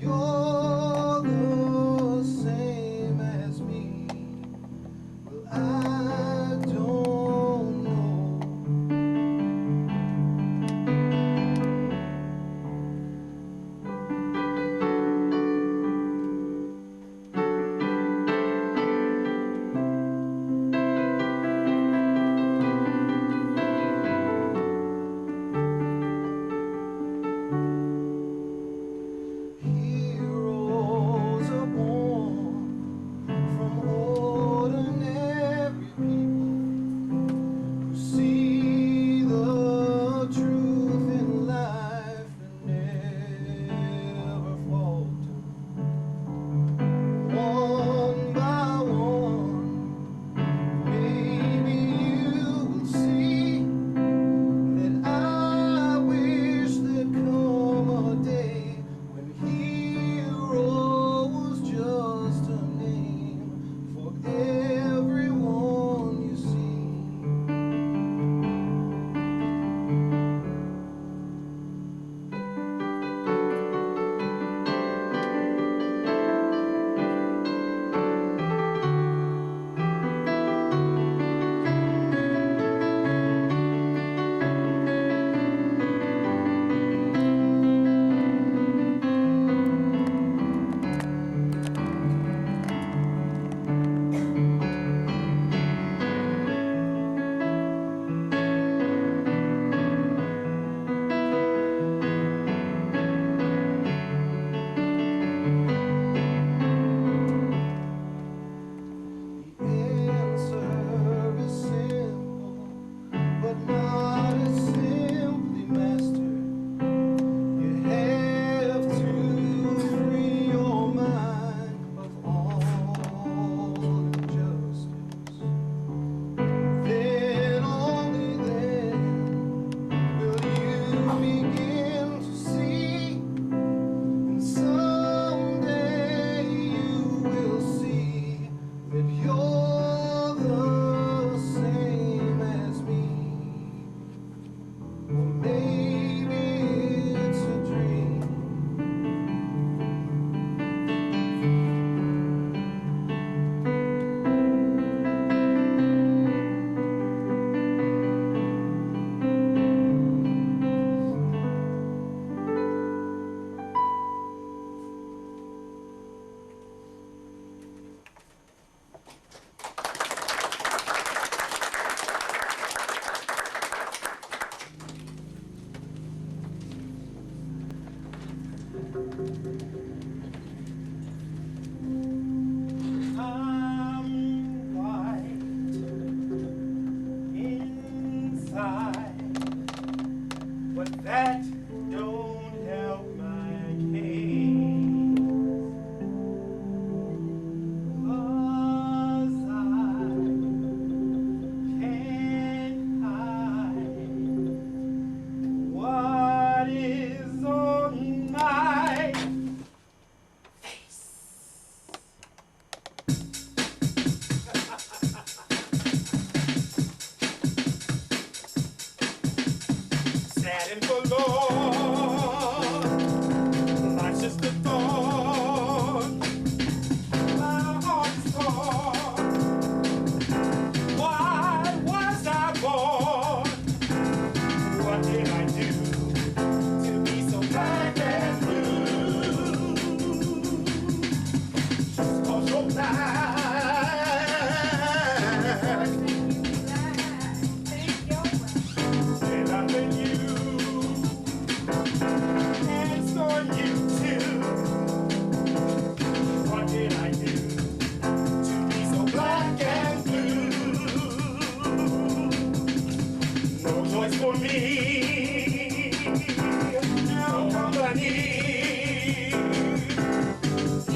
you're the same as me. Well, I don't know. Heroes are born from ordinary people who see the truth in life and never falter. One by one, maybe you will see that I wish there'd come a day when hero was just a name for everyone you see. The answer is simple, but not as simply mastered. You have to free your mind of all injustice. Then, only then, will you begin to see, and someday you will see that you're the same as me. Or maybe it's a dream. I'm white inside, but that don't help my case. 'Cause I can't hide what is on my face. Sad and forlorn, life's just a thorn. My heart is torn. Why was I born? What did I do to be so black and blue? Just 'cause you're black. They laugh at you, and it's on you too. What did I do to be so black and blue? No choice for me, no company.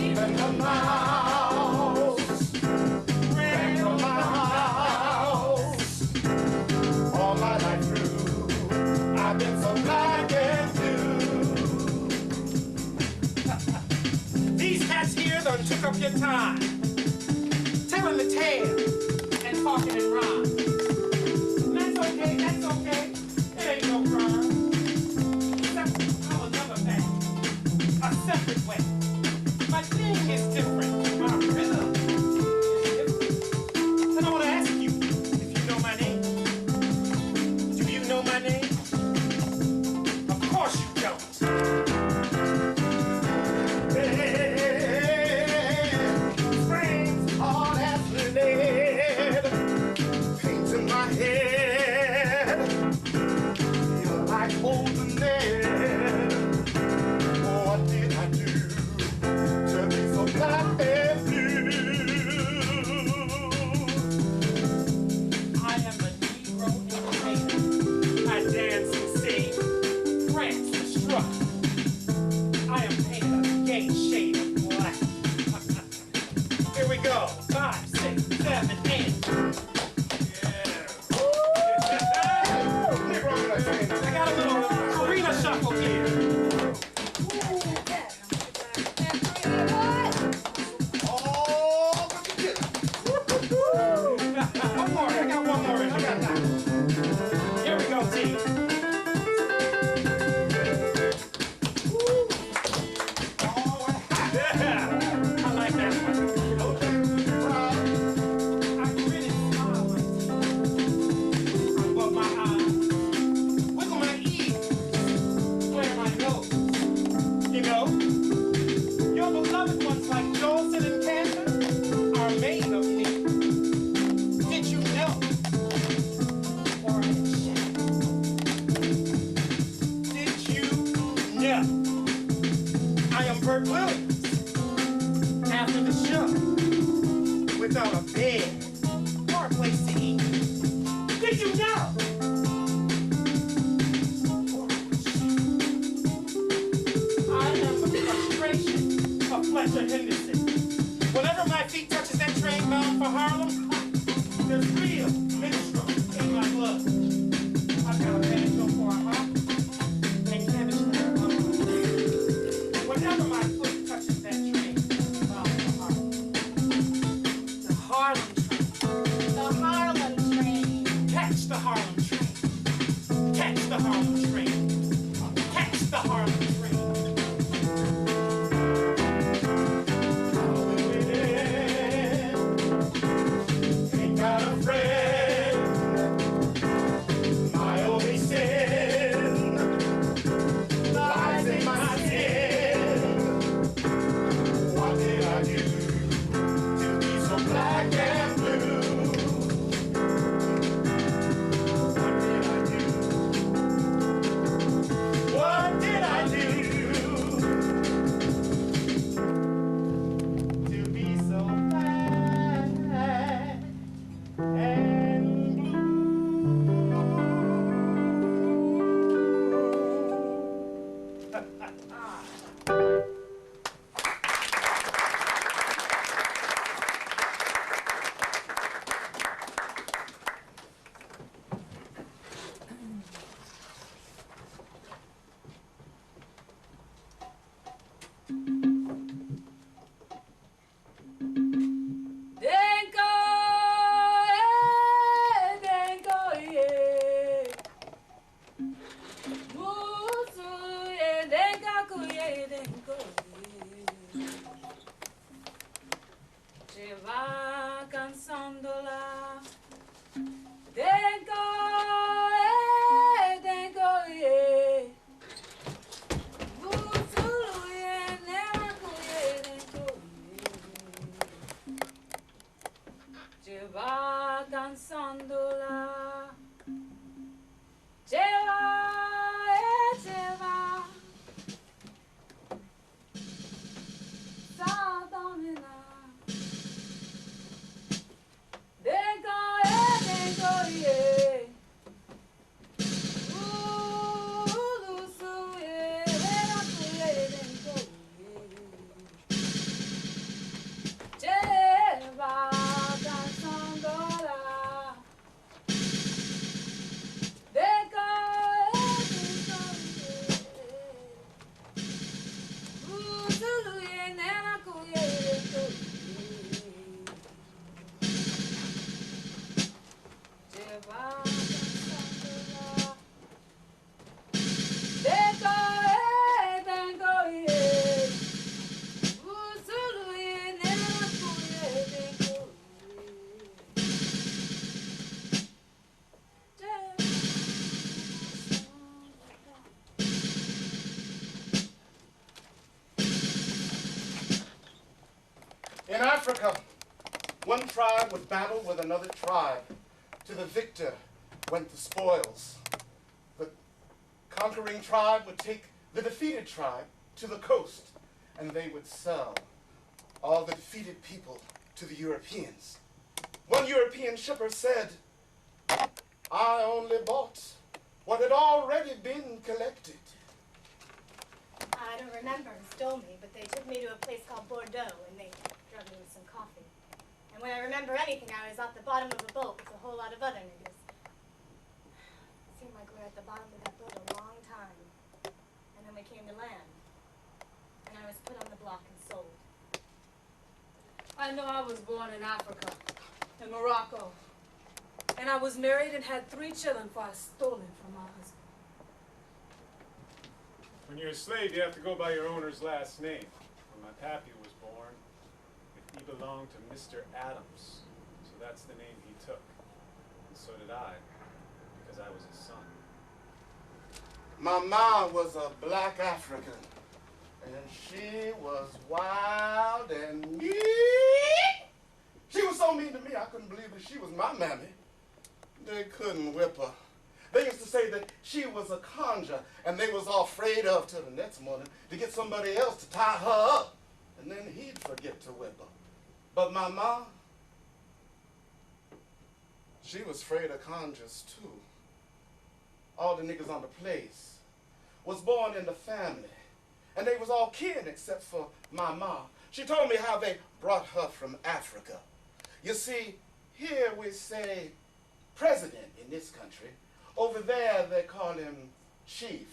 Even the mouse ran from my house. All my life through, I've been so black and blue. These cats here done took up your time, telling the tale and talking in rhyme. And that's okay, that's okay. It ain't no crime. Except for another thing. A separate way. My thing is different. My rhythm is different. And I want to ask you if you know my name. Do you know my name? Of course you don't. Springs hard as lead, pains in my head, feel like holding lead. What did I do to be so black and blue? I am a Negro entertainer. I dance and sing, prance and strut. I am painted a gay shade of black. Here we go. 5, 6, 7, 8. Negro entertainer. I got a little arena shuffle here. Oh, what you get? One more. I got one more. I got that. Here we go, team. Yeah. I like that one. I grin and smile like I rub my eyes, wiggle my ears, clear my nose. You know, your beloved ones like Jolson and Cantor are made of me. Did you know? Or in shame? Did you know? I am Bert Williams. After the show, without a bed or a place to eat. Did you know? I am the frustration of Fletcher Henderson. Whenever my feet touches that train bound for Harlem, there's real minstrel in my blood. I've got a banjo for a hop and chemistry for a hop. Whenever my foot touches that train bound for Harlem, the Harlem train. The Harlem train. Catch the Harlem train. Catch the Harlem train. Catch the Harlem train. Ain't got a friend. In Africa, one tribe would battle with another tribe. To the victor went the spoils. The conquering tribe would take the defeated tribe to the coast, and they would sell all the defeated people to the Europeans. One European shipper said, "I only bought what had already been collected." I don't remember who stole me, but they took me to a place called Bordeaux, and they drugged me with some coffee. And when I remember anything, I was at the bottom of a boat with a whole lot of other niggas. It seemed like we were at the bottom of that boat a long time. And then we came to land. And I was put on the block and sold. I know I was born in Africa, in Morocco. And I was married and had 3 children before I stole him from my husband. When you're a slave, you have to go by your owner's last name. When my pappy was born, he belonged to Mr. Adams, so that's the name he took. And so did I, because I was his son. My mom was a black African, and she was wild and mean. She was so mean to me, I couldn't believe that she was my mammy. They couldn't whip her. They used to say that she was a conjure, and they was all afraid of till the next morning to get somebody else to tie her up, and then he'd forget to whip her. But my mom, she was afraid of conjures too. All the niggas on the place was born in the family, and they was all kin except for my mom. She told me how they brought her from Africa. You see, here we say president in this country. Over there, they call him chief.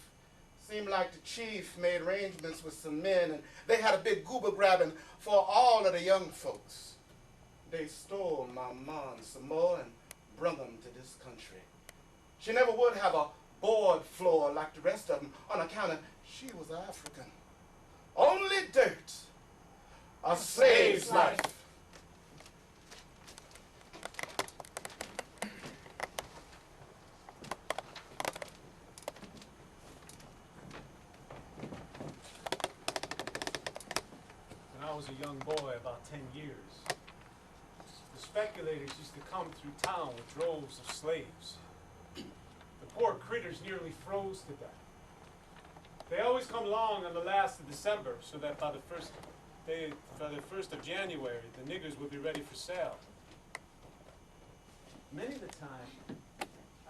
Seemed like the chief made arrangements with some men, and they had a big goober grabbing for all of the young folks. They stole my mom some more and brung them to this country. She never would have a board floor like the rest of them on account of she was African. Only dirt, a slave's life. When I was a young boy, about 10 years, the speculators used to come through town with droves of slaves. The poor critters nearly froze to death. They always come along on the last of December, so that by the first of January, the niggers would be ready for sale. Many of the time,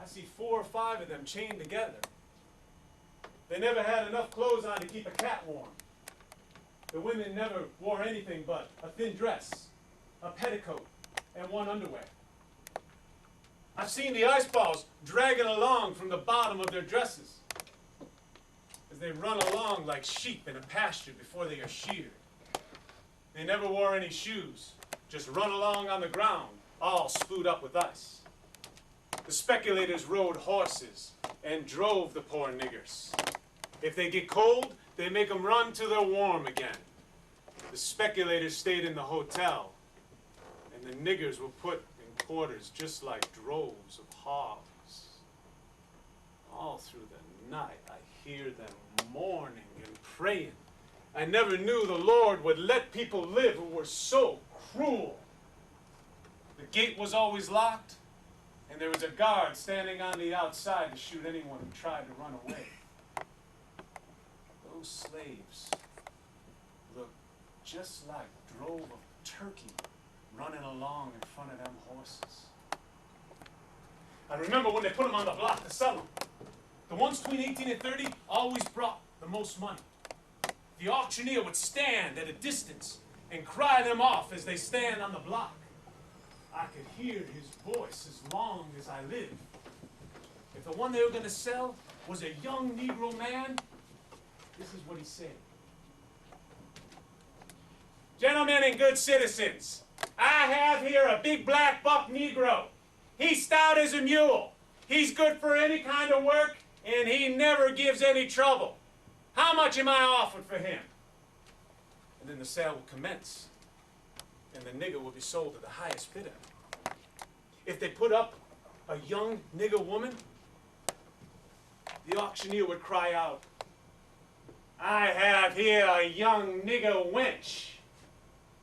I see 4 or 5 of them chained together. They never had enough clothes on to keep a cat warm. The women never wore anything but a thin dress, a petticoat, and one underwear. I've seen the ice balls dragging along from the bottom of their dresses as they run along like sheep in a pasture before they are sheared. They never wore any shoes, just run along on the ground, all spewed up with ice. The speculators rode horses and drove the poor niggers. If they get cold, they make them run till they're warm again. The speculators stayed in the hotel, and the niggers were put in quarters just like droves of hogs. All through the night, I hear them mourning and praying. I never knew the Lord would let people live who were so cruel. The gate was always locked, and there was a guard standing on the outside to shoot anyone who tried to run away. Those slaves looked just like a drove of turkey running along in front of them horses. I remember when they put them on the block to sell them. The ones between 18 and 30 always brought the most money. The auctioneer would stand at a distance and cry them off as they stand on the block. I could hear his voice as long as I lived. If the one they were going to sell was a young Negro man, this is what he said. Gentlemen and good citizens, I have here a big black buck Negro. He's stout as a mule. He's good for any kind of work, and he never gives any trouble. How much am I offered for him? And then the sale will commence, and the nigger will be sold to the highest bidder. If they put up a young nigger woman, the auctioneer would cry out, I have here a young nigger wench.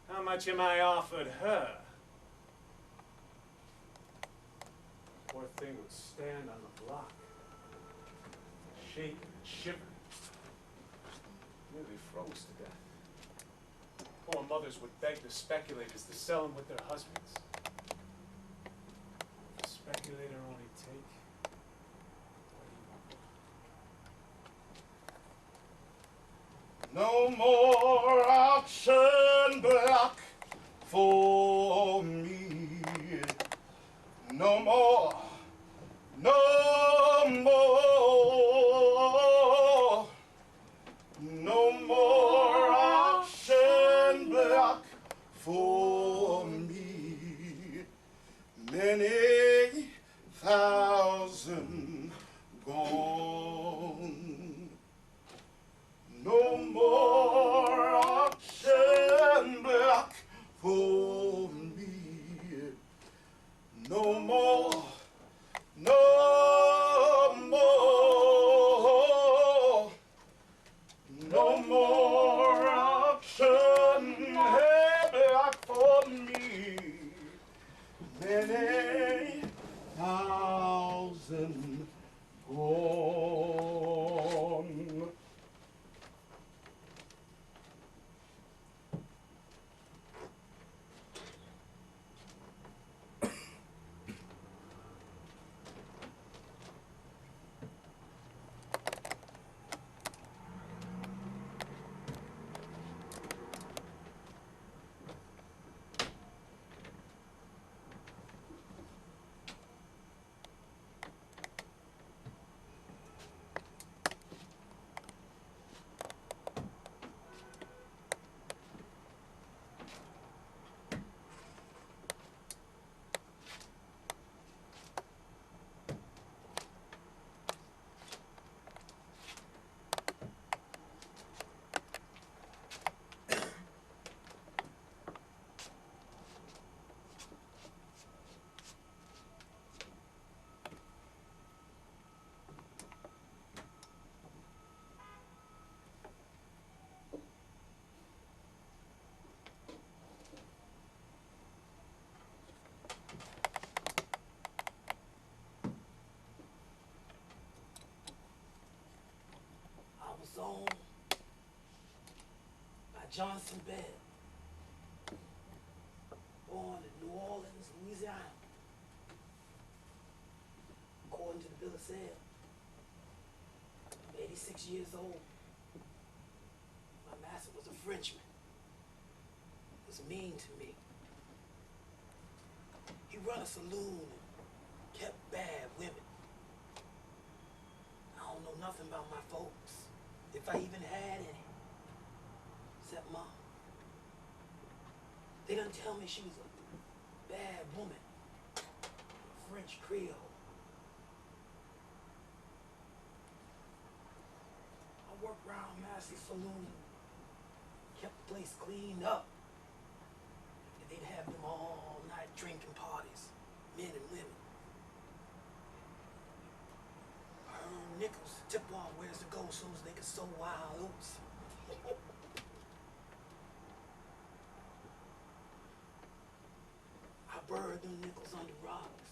How much am I offered her? Poor thing would stand on the block, shaking and shivering. Nearly froze to death. Poor mothers would beg the speculators to sell them with their husbands. If the speculator only take no more auction block for me. No more. No more. No more auction block for me. Many thousand gone. No more auction block for me. No more. No more. No more auction block for me. Many thousand gone. Owned by Johnson Benn, born in New Orleans, Louisiana. According to the bill of sale, I'm 86 years old. My master was a Frenchman. He was mean to me. He run a saloon and kept bad women. I don't know nothing about my folks, if I even had any, except Mom. They done tell me she was a bad woman, French Creole. I worked around Master's saloon, kept the place cleaned up, and they'd have them all night drinking parties, men and women. Nickels to tip off where's to go so as they could sow wild oats. I buried them nickels under rocks.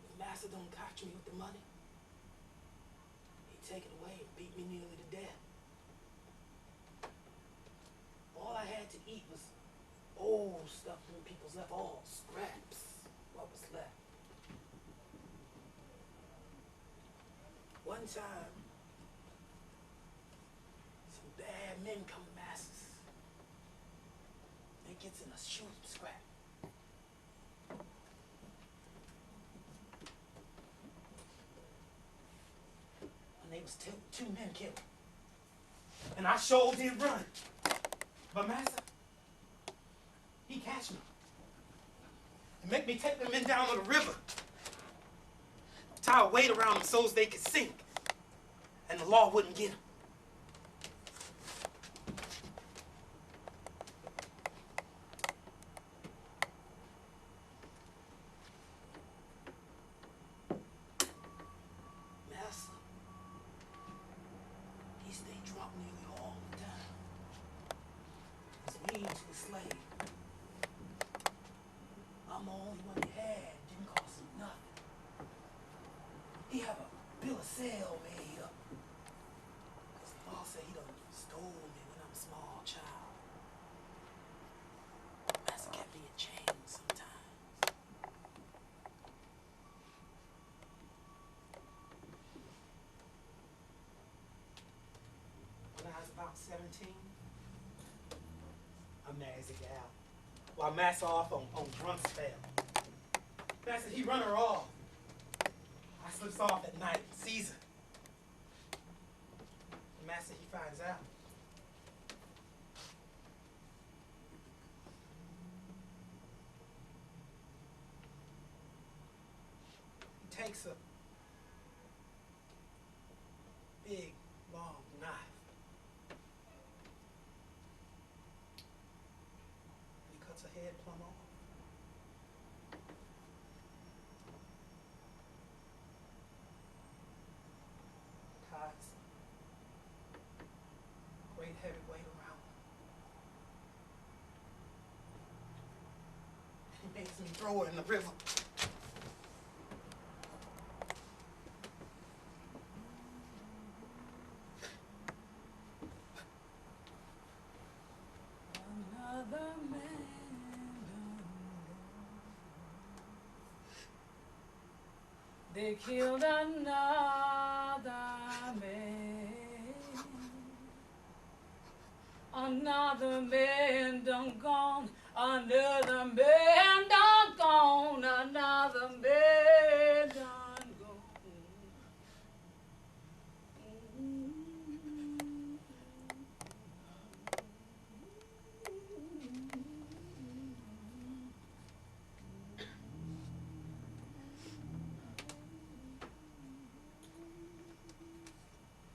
If Master don't catch me with the money, he'd take it away and beat me nearly to death. All I had to eat was old stuff when people's left, all scraps, what was left. One time, some bad men come to Masters. They gets in a shooting scrap. And they was two men killed. And I sure did run. But Master, he catch me. And make me take the men down to the river. Tie a weight around them so as they could sink, and the law wouldn't get them. Master, he stayed drunk nearly all the time. His weed to a slave. I'm the only one he had. Didn't cost him nothing. He have a bill of sale made up. His mom said he done stole me when I'm a small child. Master kept me in chains sometimes. When I was about 17, I married a gal. While Master off on drunk spell. Master, he run her off. I slips off at night, sees her. The Master, he finds out. He takes a big, long knife. He cuts her head plumb off. Ties great heavy weight around her. He makes me throw her in the river. Another man. They killed another man. Another man done gone. Another man done gone. Another man done gone.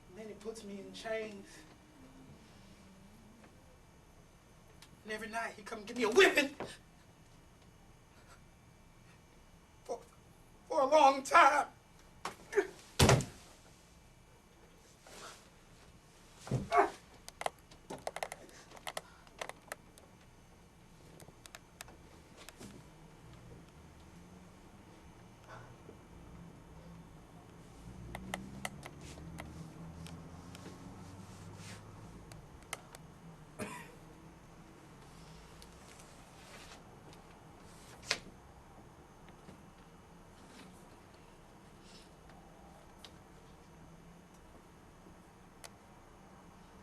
And then he puts me in chains. And every night he come give me a whipping. For a long time.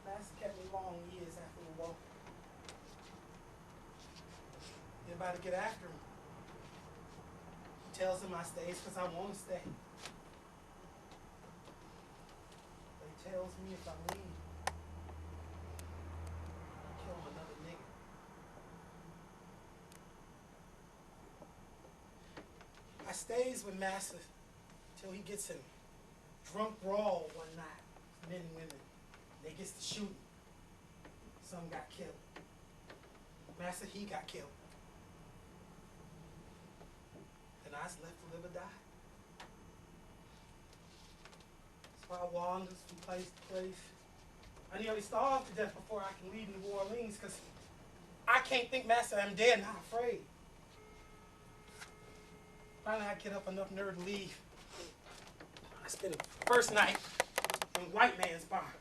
Master kept me long years after the war. Anybody get after him? He tells him I stays because I want to stay. But he tells me if I leave, I'll kill him another nigga. I stays with Master till he gets in drunk brawl one night, men and women. They gets to shooting. Some got killed. Master, he got killed. And I was left to live or die. So I wanders from place to place. I nearly starved to death before I can leave New Orleans because I can't think, Master, I'm dead, not afraid. Finally, I get up enough nerve to leave. I spent the first night in White Man's Bar.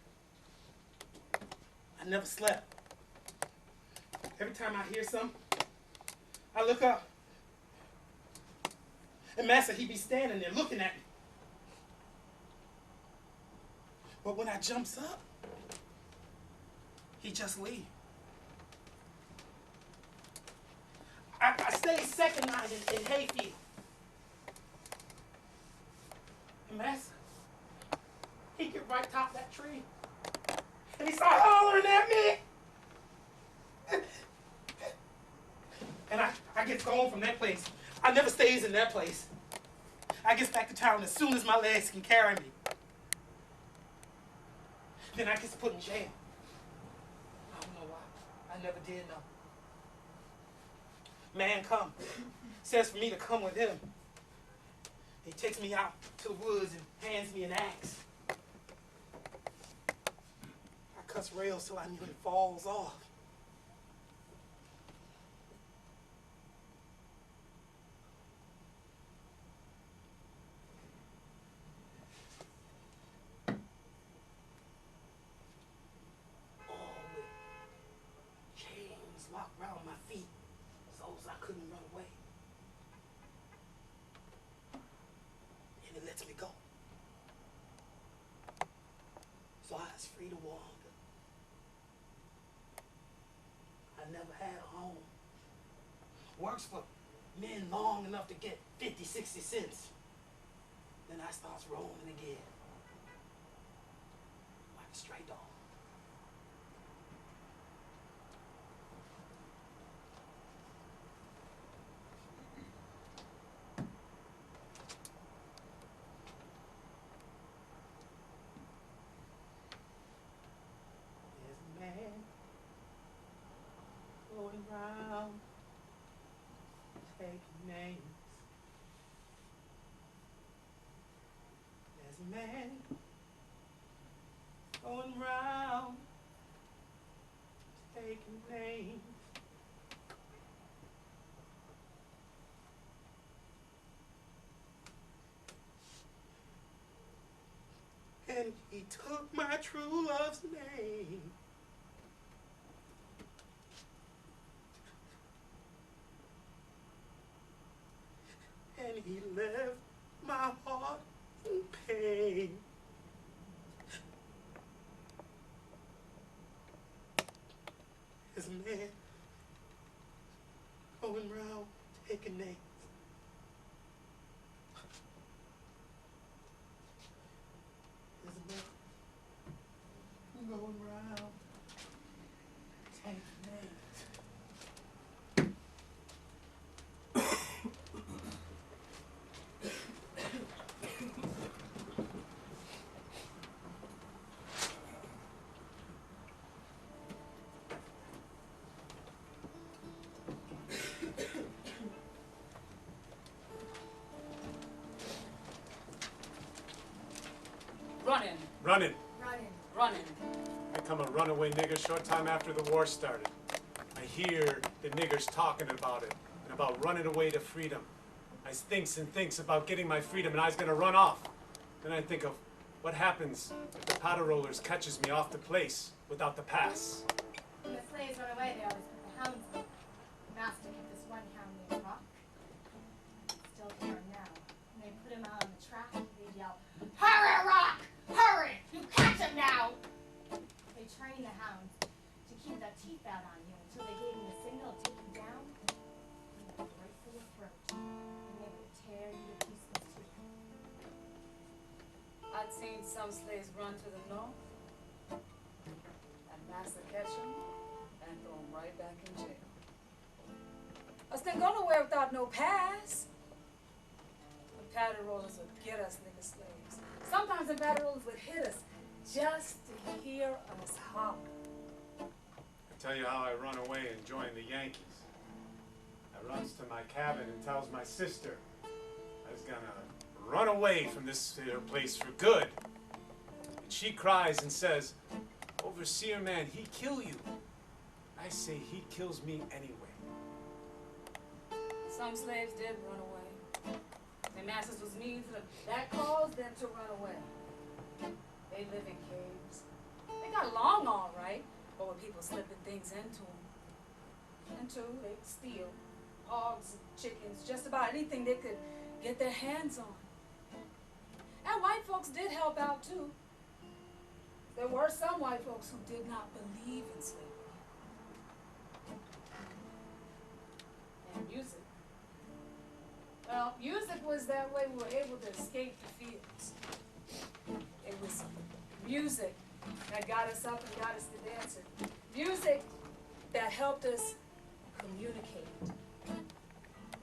I never slept. Every time I hear something, I look up. And Master, he be standing there looking at me. But when I jumps up, he just leave. I stayed second night in Hayfield. And Master, he get right top that tree. And he started hollering at me. And I get gone from that place. I never stays in that place. I get back to town as soon as my legs can carry me. Then I get put in jail. I don't know why. I never did know. Man come, says for me to come with him. He takes me out to the woods and hands me an axe. I cuts rails till I nearly falls off. I couldn't run away. And it lets me go. So I was free to wander. I never had a home. Works for men long enough to get 50, 60 cents. Then I starts rolling again. Like a stray dog. There's a man going round taking names. There's a man going round taking names. And he took my true love's name. And he left my heart in pain. There's a man going round taking names. There's a man going round taking names. Running, Running. Running. running. I come a runaway nigger short time after the war started. I hear the niggers talking about it and about running away to freedom. I thinks and thinks about getting my freedom and I was gonna run off. Then I think of what happens if the powder rollers catches me off the place without the pass. When the slaves run away, they always put the hounds on. Master kept this one hound named Rock. Still here now. When they put him out on the track, they'd yell, "Hurry, Rock! Hurry! You catch him now!" They trained the hounds to keep their teeth out on you until they gave him the signal to take you down. You went right for the throat, and they would tear you to pieces too. I'd seen some slaves run to the north, and master catch them and throw them right back in jail. Us didn't go nowhere without no pass. The powder rollers would get us nigger slaves. Sometimes the powder rollers would hit us just to hear us holler. I tell you how I run away and join the Yankees. I runs to my cabin and tells my sister I was gonna run away from this here place for good. And she cries and says, "Overseer man, he kill you." I say he kills me anyway. Some slaves did run away. Their masters was mean to them. That caused them to run away. They live in caves. They got along all right, but when people slipping things into them, they'd steal hogs and chickens, just about anything they could get their hands on. And white folks did help out too. There were some white folks who did not believe in slavery. And music. Well, music was that way we were able to escape the fields. It was music that got us up and got us to dancing. Music that helped us communicate.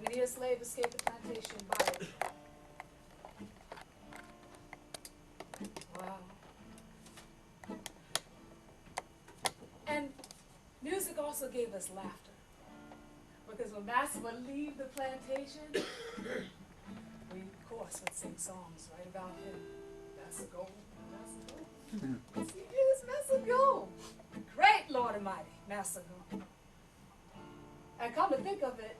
Many a slave escaped the plantation by it. Wow. And music also gave us laughter. Because when master would leave the plantation, we, of course, would sing songs right about him. Massa Gold, Massa Gold. Yes, he is, Massa Gold. Great Lord Almighty, Massa Gold. And come to think of it,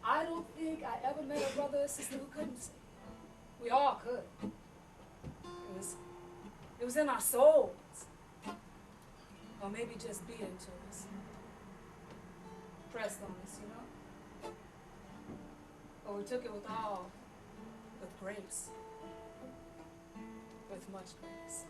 I don't think I ever met a brother or sister who couldn't sing. We all could. It was in our souls. Or maybe just being to us. Pressed on us, you know? but we took it with grace, with much grace.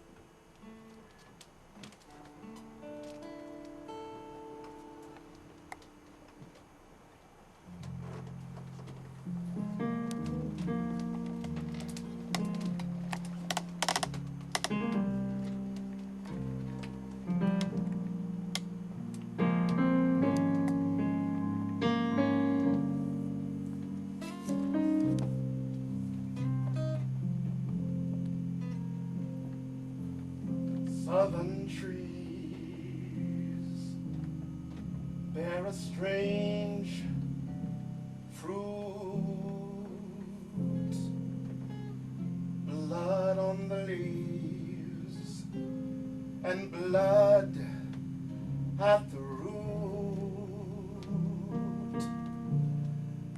Southern trees bear a strange fruit, blood on the leaves and blood at the root,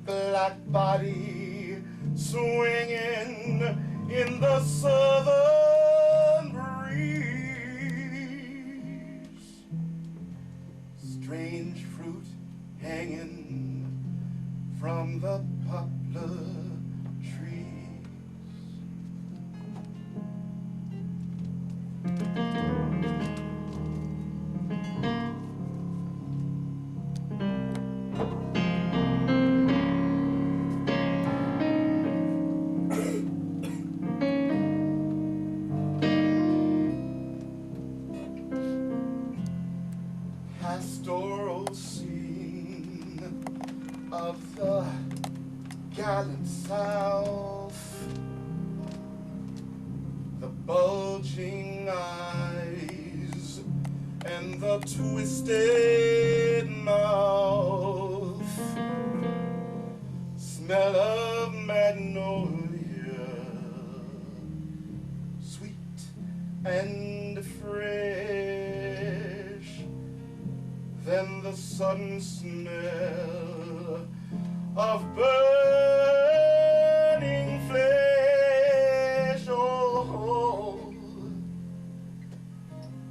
black body swinging in the southern breeze. Strange fruit hanging from the poplar trees. Pastoral scene of the gallant South, the bulging eyes and the twisted mouth, smell of magnolia, sweet and fresh, then the sudden smell of burning flesh. Oh,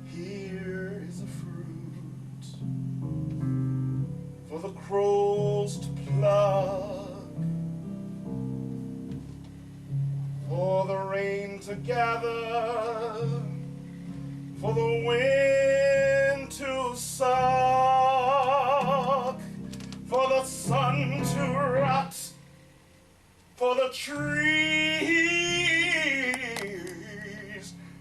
here is a fruit for the crows to pluck, for the rain to gather, for the wind to suck, for the sun to rot, for the trees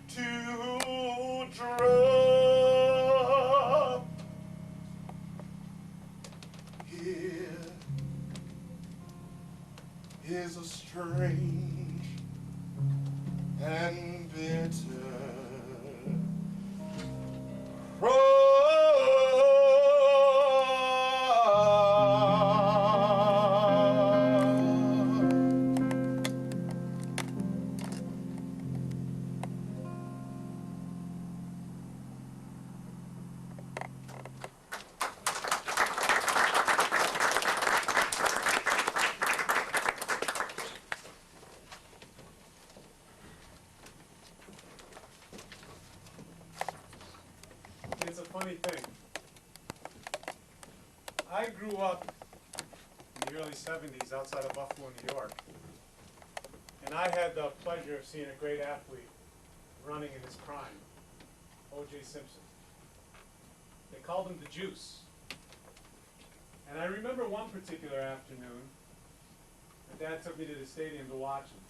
to drop. Here is a strange and bitter It's a funny thing. I grew up in the early 70s outside of Buffalo, New York. And I had the pleasure of seeing a great athlete running in his prime, O.J. Simpson. They called him the Juice. And I remember one particular afternoon, my dad took me to the stadium to watch him.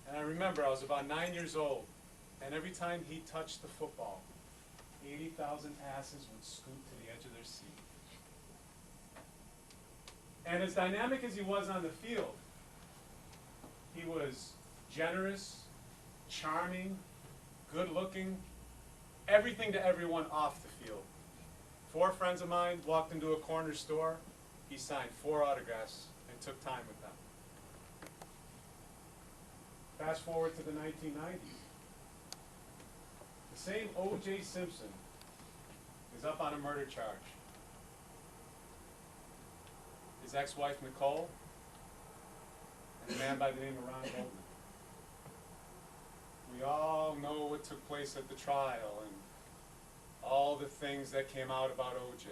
And I remember I was about 9 years old, and every time he touched the football, 80,000 asses would scoot to the edge of their seat. And as dynamic as he was on the field, he was generous, charming, good-looking, everything to everyone off the field. 4 friends of mine walked into a corner store. He signed 4 autographs and took time with them. Fast forward to the 1990s. The same O.J. Simpson is up on a murder charge. His ex-wife, Nicole, and a man by the name of Ron Goldman. We all know what took place at the trial and all the things that came out about O.J.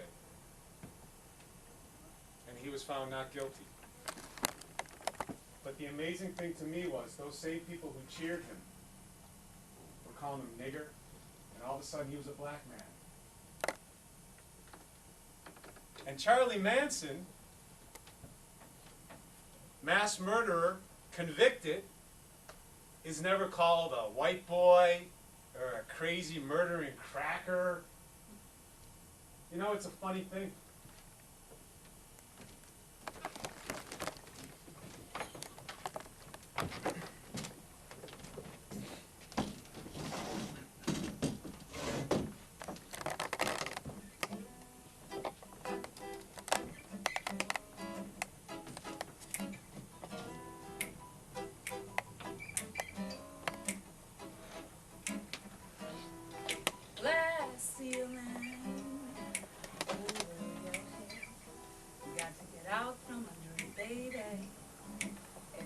And he was found not guilty. But the amazing thing to me was those same people who cheered him were calling him nigger, and all of a sudden he was a black man. And Charlie Manson, mass murderer, convicted, is never called a white boy or a crazy murdering cracker. You know, it's a funny thing.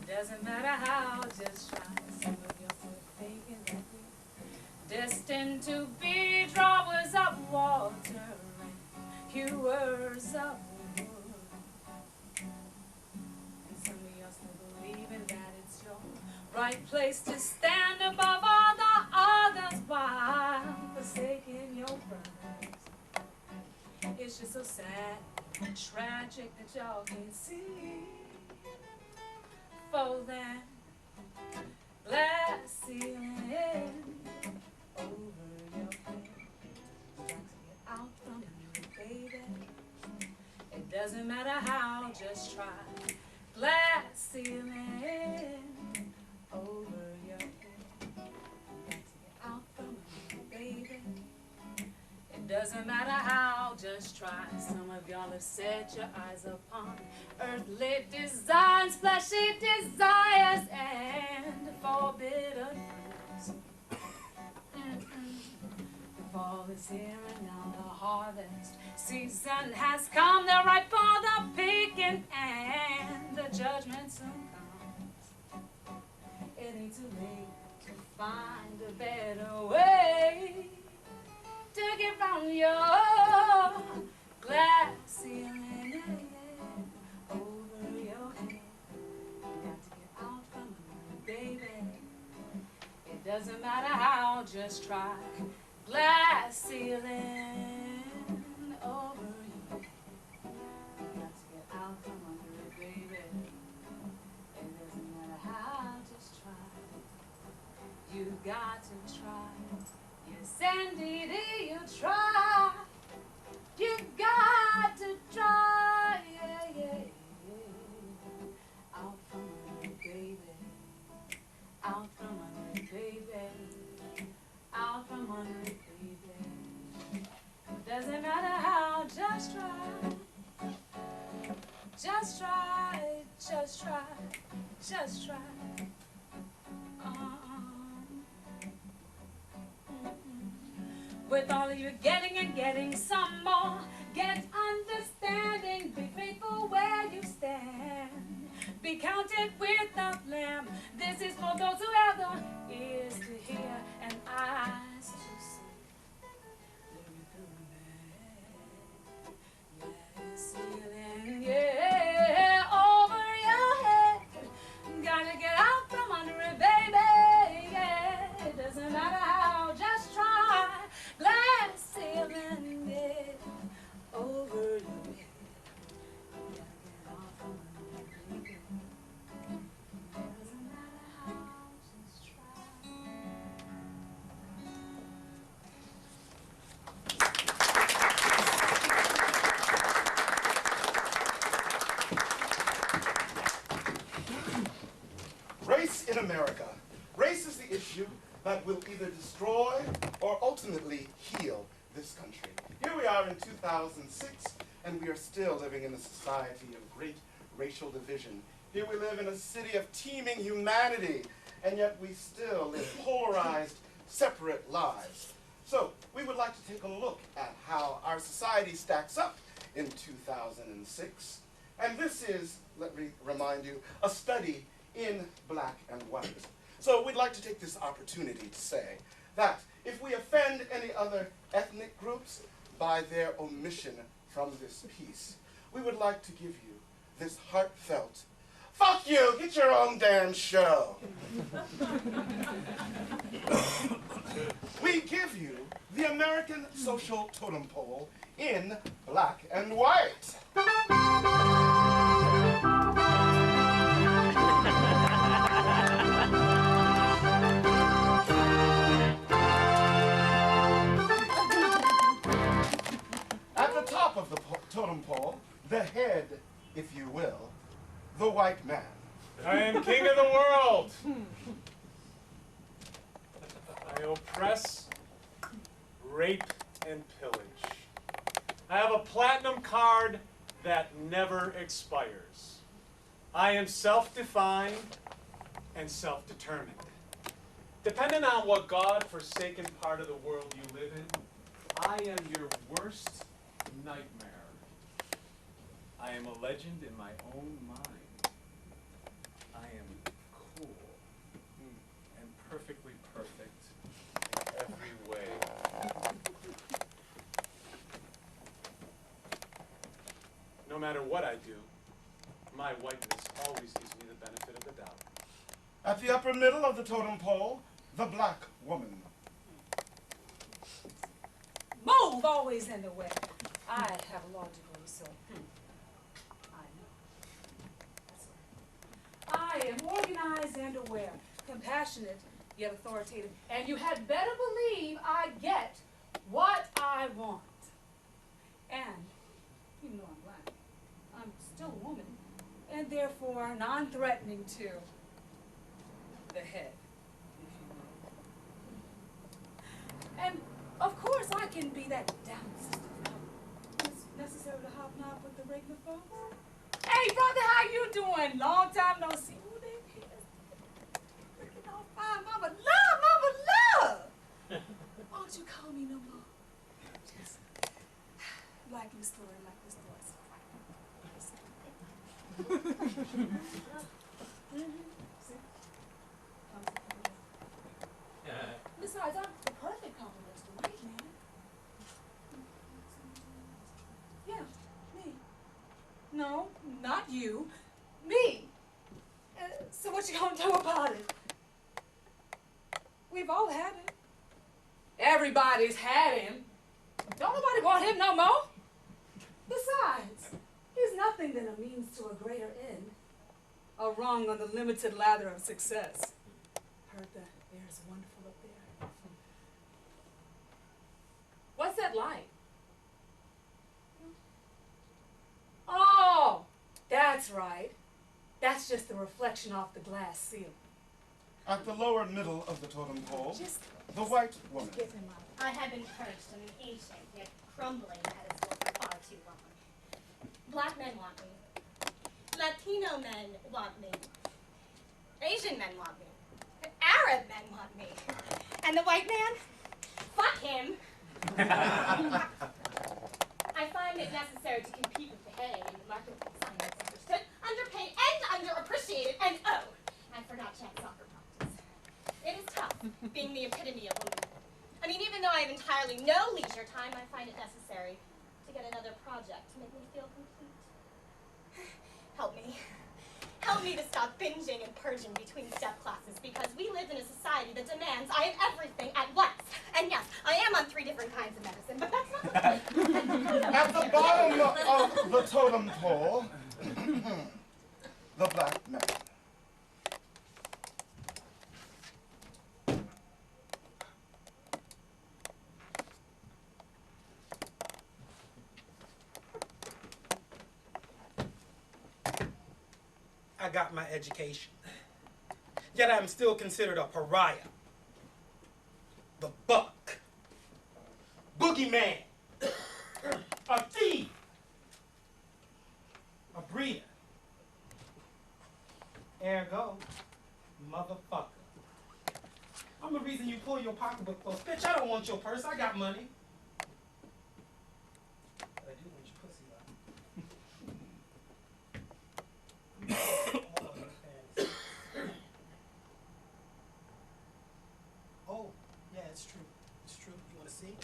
Doesn't matter how, just try. Some of yourself thinking that we're destined to be drawers of water and hewers of wood. And some of yourself believing that it's your right place to stand above all the others while forsaking your brothers. It's just so sad and tragic that y'all can't see. For them, glass ceiling over your head. You got to get out from under it, baby. It doesn't matter how, just try. Glass ceiling over your head. You got to get out from under it, baby. It doesn't matter how, just try. Some of y'all have set your eyes upon earthly designs, fleshy desires, and forbidden fruits. The fall is here and now the harvest season has come. They're ripe for the picking and the judgment soon comes. It ain't too late to find a better way to get round your glass ceiling over your head. You got to get out from under it, baby. It doesn't matter how, just try. Glass ceiling over your head. You got to get out from under it, baby. It doesn't matter how, just try. You got to try. Yes, indeed, you try. You got to try, yeah, yeah, yeah. Out from under it, baby. Out from under it, baby. Out from under it, baby. Doesn't matter how, just try. Just try, just try, just try. With all of you getting and getting some more, get understanding, be faithful where you stand. Be counted with the Lamb. This is for those who have the ears to hear and eyes to see. Living through the night, ceiling, yeah, over your head. Gotta get out from under it, baby, yeah. It doesn't matter how, just try. Glass ceiling, yeah, over your head. Gotta get out from under it, baby. Doesn't matter how, just try. Race in America. Race is the issue that will either destroy or ultimately heal this country. Here we are in 2006, and we are still living in a society of great racial division. Here we live in a city of teeming humanity, and yet we still live polarized, separate lives. So we would like to take a look at how our society stacks up in 2006. And this is, let me remind you, a study in black and white. So we'd like to take this opportunity to say that if we offend any other ethnic groups by their omission from this piece, we would like to give you this heartfelt Fuck you, get your own damn show. We give you the American social totem pole in black and white. At the top of the totem pole, the head, if you will, the white man. I am king of the world. I oppress, rape, and pillage. I have a platinum card that never expires. I am self-defined and self-determined. Depending on what God-forsaken part of the world you live in, I am your worst nightmare. I am a legend in my own mind. I am cool and perfectly perfect in every way. No matter what I do, my whiteness always gives me the benefit of the doubt. At the upper middle of the totem pole, the black woman. Move always in the way. I have a law degree, so I know. That's right. I am organized and aware, compassionate yet authoritative, and you had better believe I get what I want. And even though I'm black, I'm still a woman, and therefore non-threatening to the head, if you will. And of course I can be that down sister. It's necessary to hobnob with the regular folks. Hey brother, how you doing? Long time no see. Ooh, they looking all fine. Mama love, mama love. Won't you call me no more? Just likely story, likely story. See? Besides, I'm the perfect compliment to the white man. Yeah, me. No, not you. Me. So what you gonna do about it? We've all had it. Everybody's had him. Don't nobody want him no more. Besides, he's nothing than a means to a greater end. A rung on the limited ladder of success. Heard that air is wonderful up there. What's that light? Oh, that's right. That's just the reflection off the glass ceiling. At the lower middle of the totem pole, Just the white woman. give him up. I have been perched on an ancient yet crumbling pedestal for far too long. Black men want me. Latino men want me. Asian men want me. Arab men want me. And the white man? Fuck him. I find it necessary to compete with the head in the marketplace. I am misunderstood, underpaid, and underappreciated, and oh, I forgot to have soccer practice. It is tough, being the epitome of woman. I mean, even though I have entirely no leisure time, I find it necessary to get another project to make me feel complete. Help me. Help me to stop binging and purging between step classes, because we live in a society that demands I have everything at once. And yes, I am on 3 different kinds of medicine, but that's not the point. At the bottom of the totem pole, the black man. I got my education. Yet I'm still considered a pariah. The buck. Boogeyman. A thief. A breeder. Ergo, motherfucker. I'm the reason you pull your pocketbook close. Bitch, I don't want your purse. I got money. But I do want your pussy though. Oh, yeah, it's true. It's true. You want to see?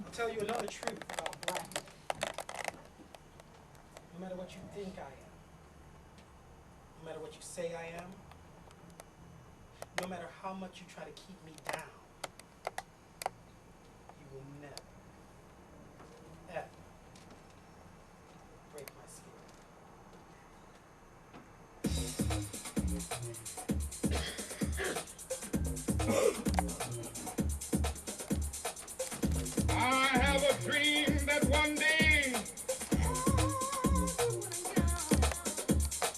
I'll tell you another truth about black men. no matter how much you try to keep me down, you will never, ever break my spirit. I have a dream that one day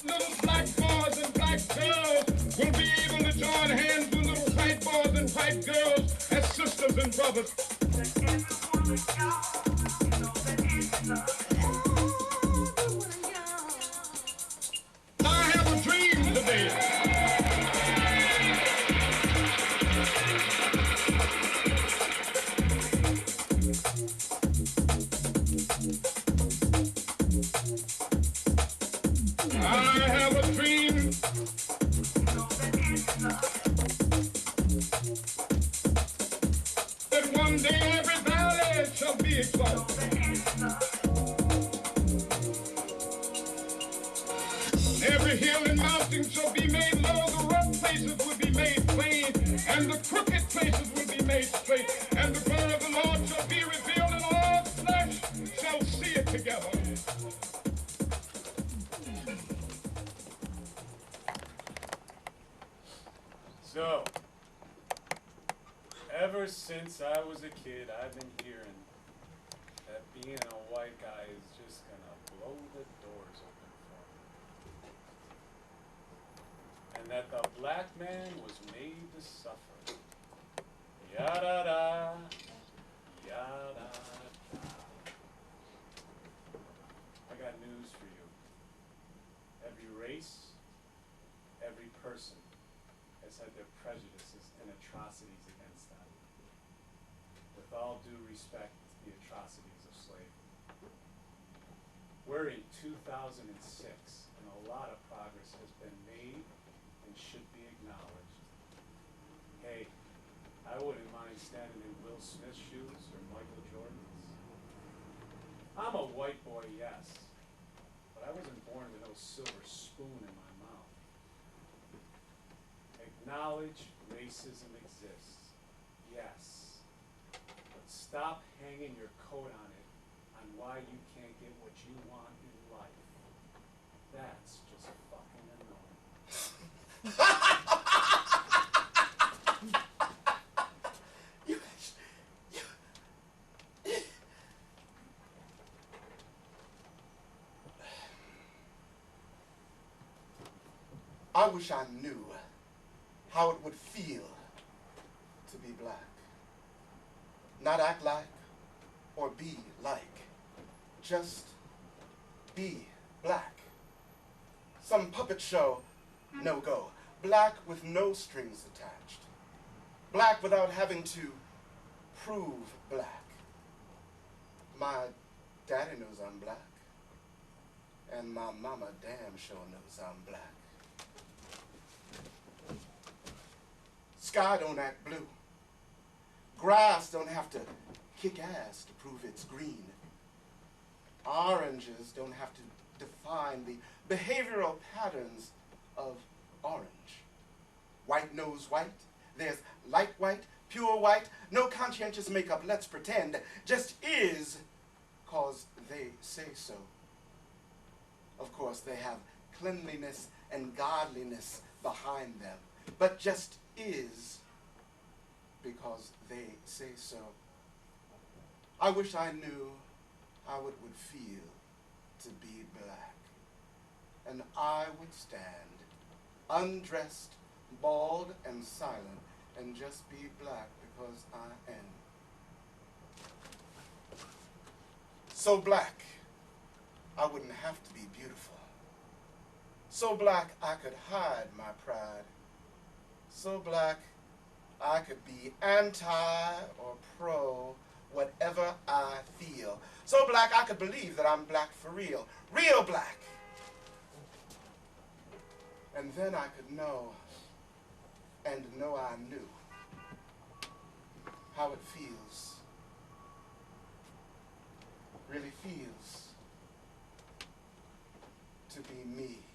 little black boys and black girls will be able to join hands with little white boys and white girls as sisters and brothers. I have a dream today. I have a dream that one day every valley shall be exalted. Every hill and mountain shall be made low, the rough places will be made plain, and the crooked places will be made straight, and the glory of the Lord shall be revealed, and all flesh shall see it together. So, ever since I was a kid, I've been hearing that being a white guy is just gonna blow the doors open for him. And that the black man was made to suffer. Yada-da, yada-da. I got news for you. Every race, every person has had their prejudices and atrocities against them. With all due respect to the atrocities of slavery. We're in 2006, and a lot of progress has been made and should be acknowledged. Hey, I wouldn't mind standing in Will Smith's shoes or Michael Jordan's. I'm a white boy, yes, but I wasn't born with no silver spoon in my mouth. Acknowledge racism exists, yes, but stop hanging your coat on it on why you can't get what you want in life. That's just fucking I wish I knew how it would feel to be black. Not act like or be like. Just be black. Some puppet show, no go. Black with no strings attached. Black without having to prove black. My daddy knows I'm black. And my mama damn sure knows I'm black. Sky don't act blue. Grass don't have to kick ass to prove it's green. Oranges don't have to define the behavioral patterns of orange. White knows white. There's light white, pure white, no conscientious makeup, let's pretend. Just is, 'cause they say so. Of course, they have cleanliness and godliness behind them, but just is because they say so. I wish I knew how it would feel to be black. And I would stand, undressed, bald, and silent, and just be black because I am. So black, I wouldn't have to be beautiful. So black, I could hide my pride. So black, I could be anti or pro whatever I feel. So black, I could believe that I'm black for real. Real black. And then I could know, and know I knew, how it feels, really feels, to be me.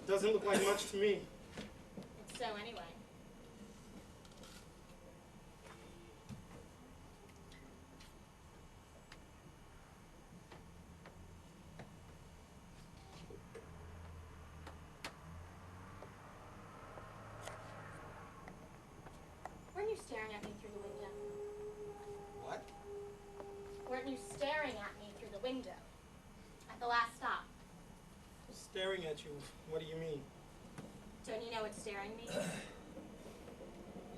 Doesn't look like much to me. It's so anyway. Weren't you staring at me through the window? What? Weren't you staring at me through the window? At the last stop? Staring at you? What do you mean? Don't you know what staring means?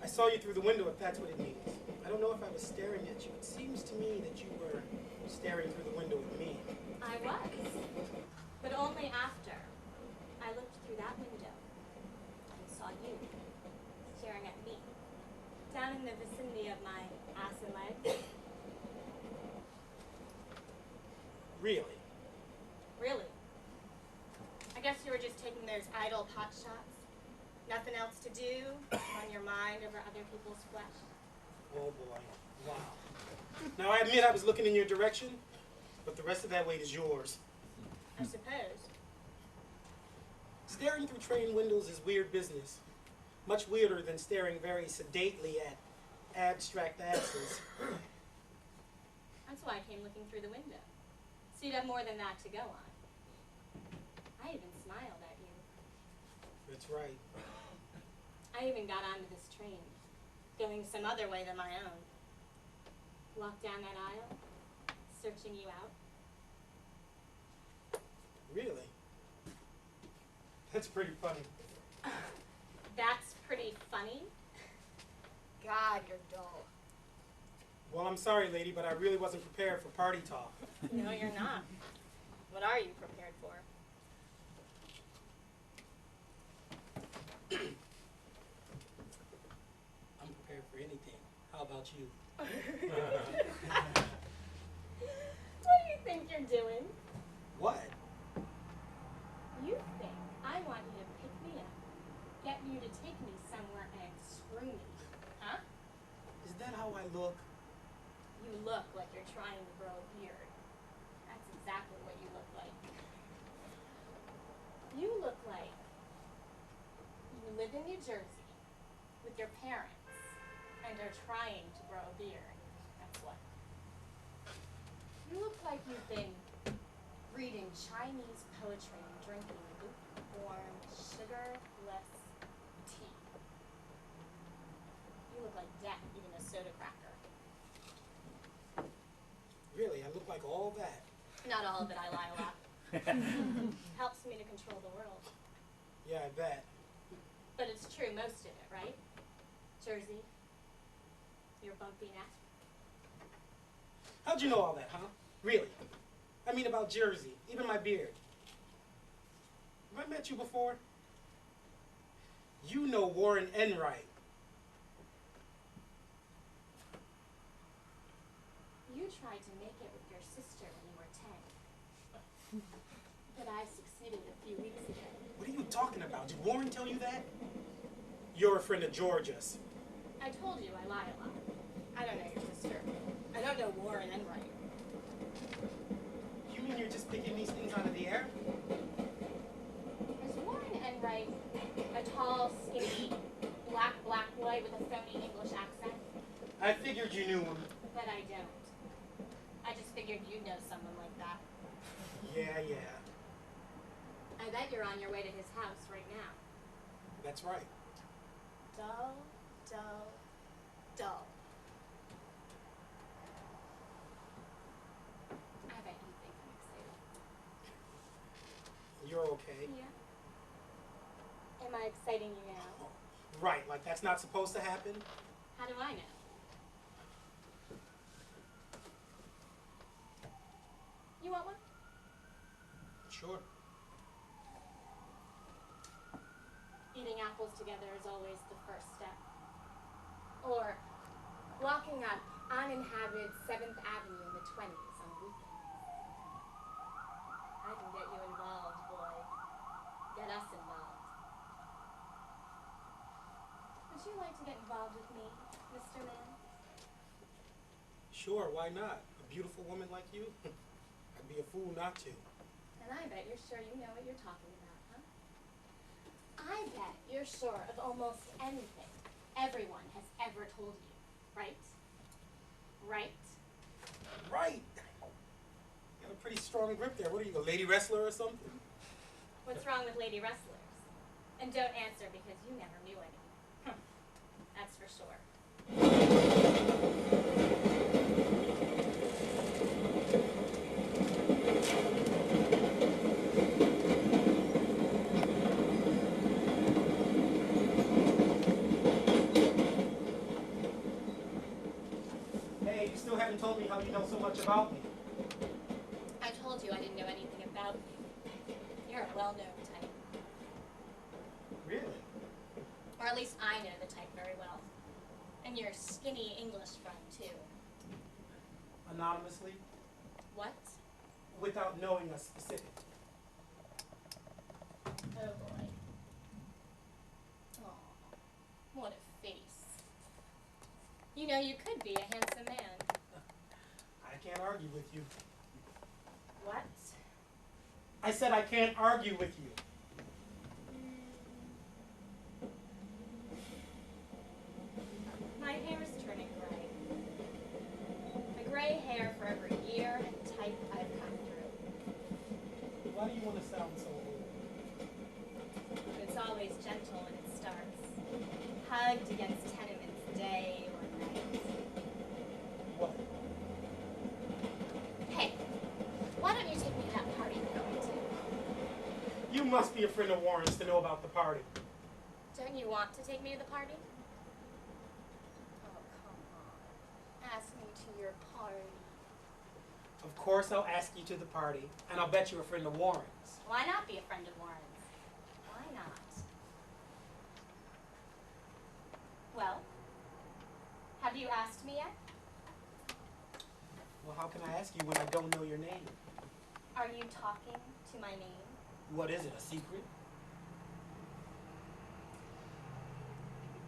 I saw you through the window, if that's what it means. I don't know if I was staring at you. It seems to me that you were staring through the window at me. I was. But only after I looked through that window and saw you staring at me. Down in the vicinity of my ass and legs. Really? Really? I guess you were just taking those idle pot shots. Nothing else to do on your mind over other people's flesh. Oh boy. Wow. Now I admit I was looking in your direction, but the rest of that weight is yours. I suppose. Staring through train windows is weird business. Much weirder than staring very sedately at abstract asses. That's why I came looking through the window. So you'd have more than that to go on. I even smiled at you. That's right. I even got onto this train, going some other way than my own. Walked down that aisle, searching you out. Really? That's pretty funny. That's pretty funny? God, you're dull. Well, I'm sorry, lady, but I really wasn't prepared for party talk. No, you're not. What are you prepared for? I'm prepared for anything. How about you? What do you think you're doing? What? You think I want you to pick me up, get you to take me somewhere and screw me, huh? Is that how I look? You look like you're trying to grow a beard. That's exactly what you look like. You look like you live in New Jersey with your parents and are trying to grow a beard. That's what. You look like you've been reading Chinese poetry and drinking lukewarm, sugarless tea. You look like death eating a soda cracker. Really, I look like all that. Not all of it, I lie a lot. Helps me to control the world. Yeah, I bet. But it's true, most of it, right? Jersey, your bumpy neck. How'd you know all that, huh? Really? I mean about Jersey, even my beard. Have I met you before? You know Warren Enright. You tried to make it with your sister when you were 10. But I succeeded a few weeks ago. What are you talking about? Did Warren tell you that? You're a friend of Georgia's. I told you I lie a lot. I don't know your sister. I don't know Warren Enright. You mean you're just picking these things out of the air? Is Warren Enright a tall, skinny, black boy with a phony English accent? I figured you knew him. But I don't. I just figured you'd know someone like that. Yeah. I bet you're on your way to his house right now. That's right. Dull. I bet you think I'm excited. You're okay. Yeah. Am I exciting you now? Right, like that's not supposed to happen? How do I know? You want one? Sure. Eating apples together is always the first step. Or walking up uninhabited 7th Avenue in the 20s on weekends. I can get you involved, boy. Get us involved. Would you like to get involved with me, Mr. Man? Sure, why not? A beautiful woman like you? I'd be a fool not to. And I bet you're sure you know what you're talking about, huh? I bet you're sure of almost anything everyone has ever told you, right? Right? Right! You have a pretty strong grip there. What are you, a lady wrestler or something? What's wrong with lady wrestlers? And don't answer because you never knew any. That's for sure. Hey, you still haven't told me how you know so much about me. I told you I didn't know anything about you. You're a well-known type. Really? Or at least I know the type very well. And you're a skinny English friend, too. Anonymously? What? Without knowing us specifically. Oh, boy. Aw, what a face. You know, you could be a handsome man. I can't argue with you. What? I said I can't argue with you. My hair is turning gray. A gray hair for every year and type I've come through. Why do you want to sound so old? It's always gentle when it starts. Hugged against tenements day or night. What? Hey, why don't you take me to that party we're going to? You must be a friend of Warren's to know about the party. Don't you want to take me to the party? Oh, come on. Ask me to your party. Of course I'll ask you to the party, and I'll bet you're a friend of Warren's. Why not be a friend of Warren's? Why not? Well, have you asked me yet? Well, how can I ask you when I don't know your name? Are you talking to my name? What is it, a secret?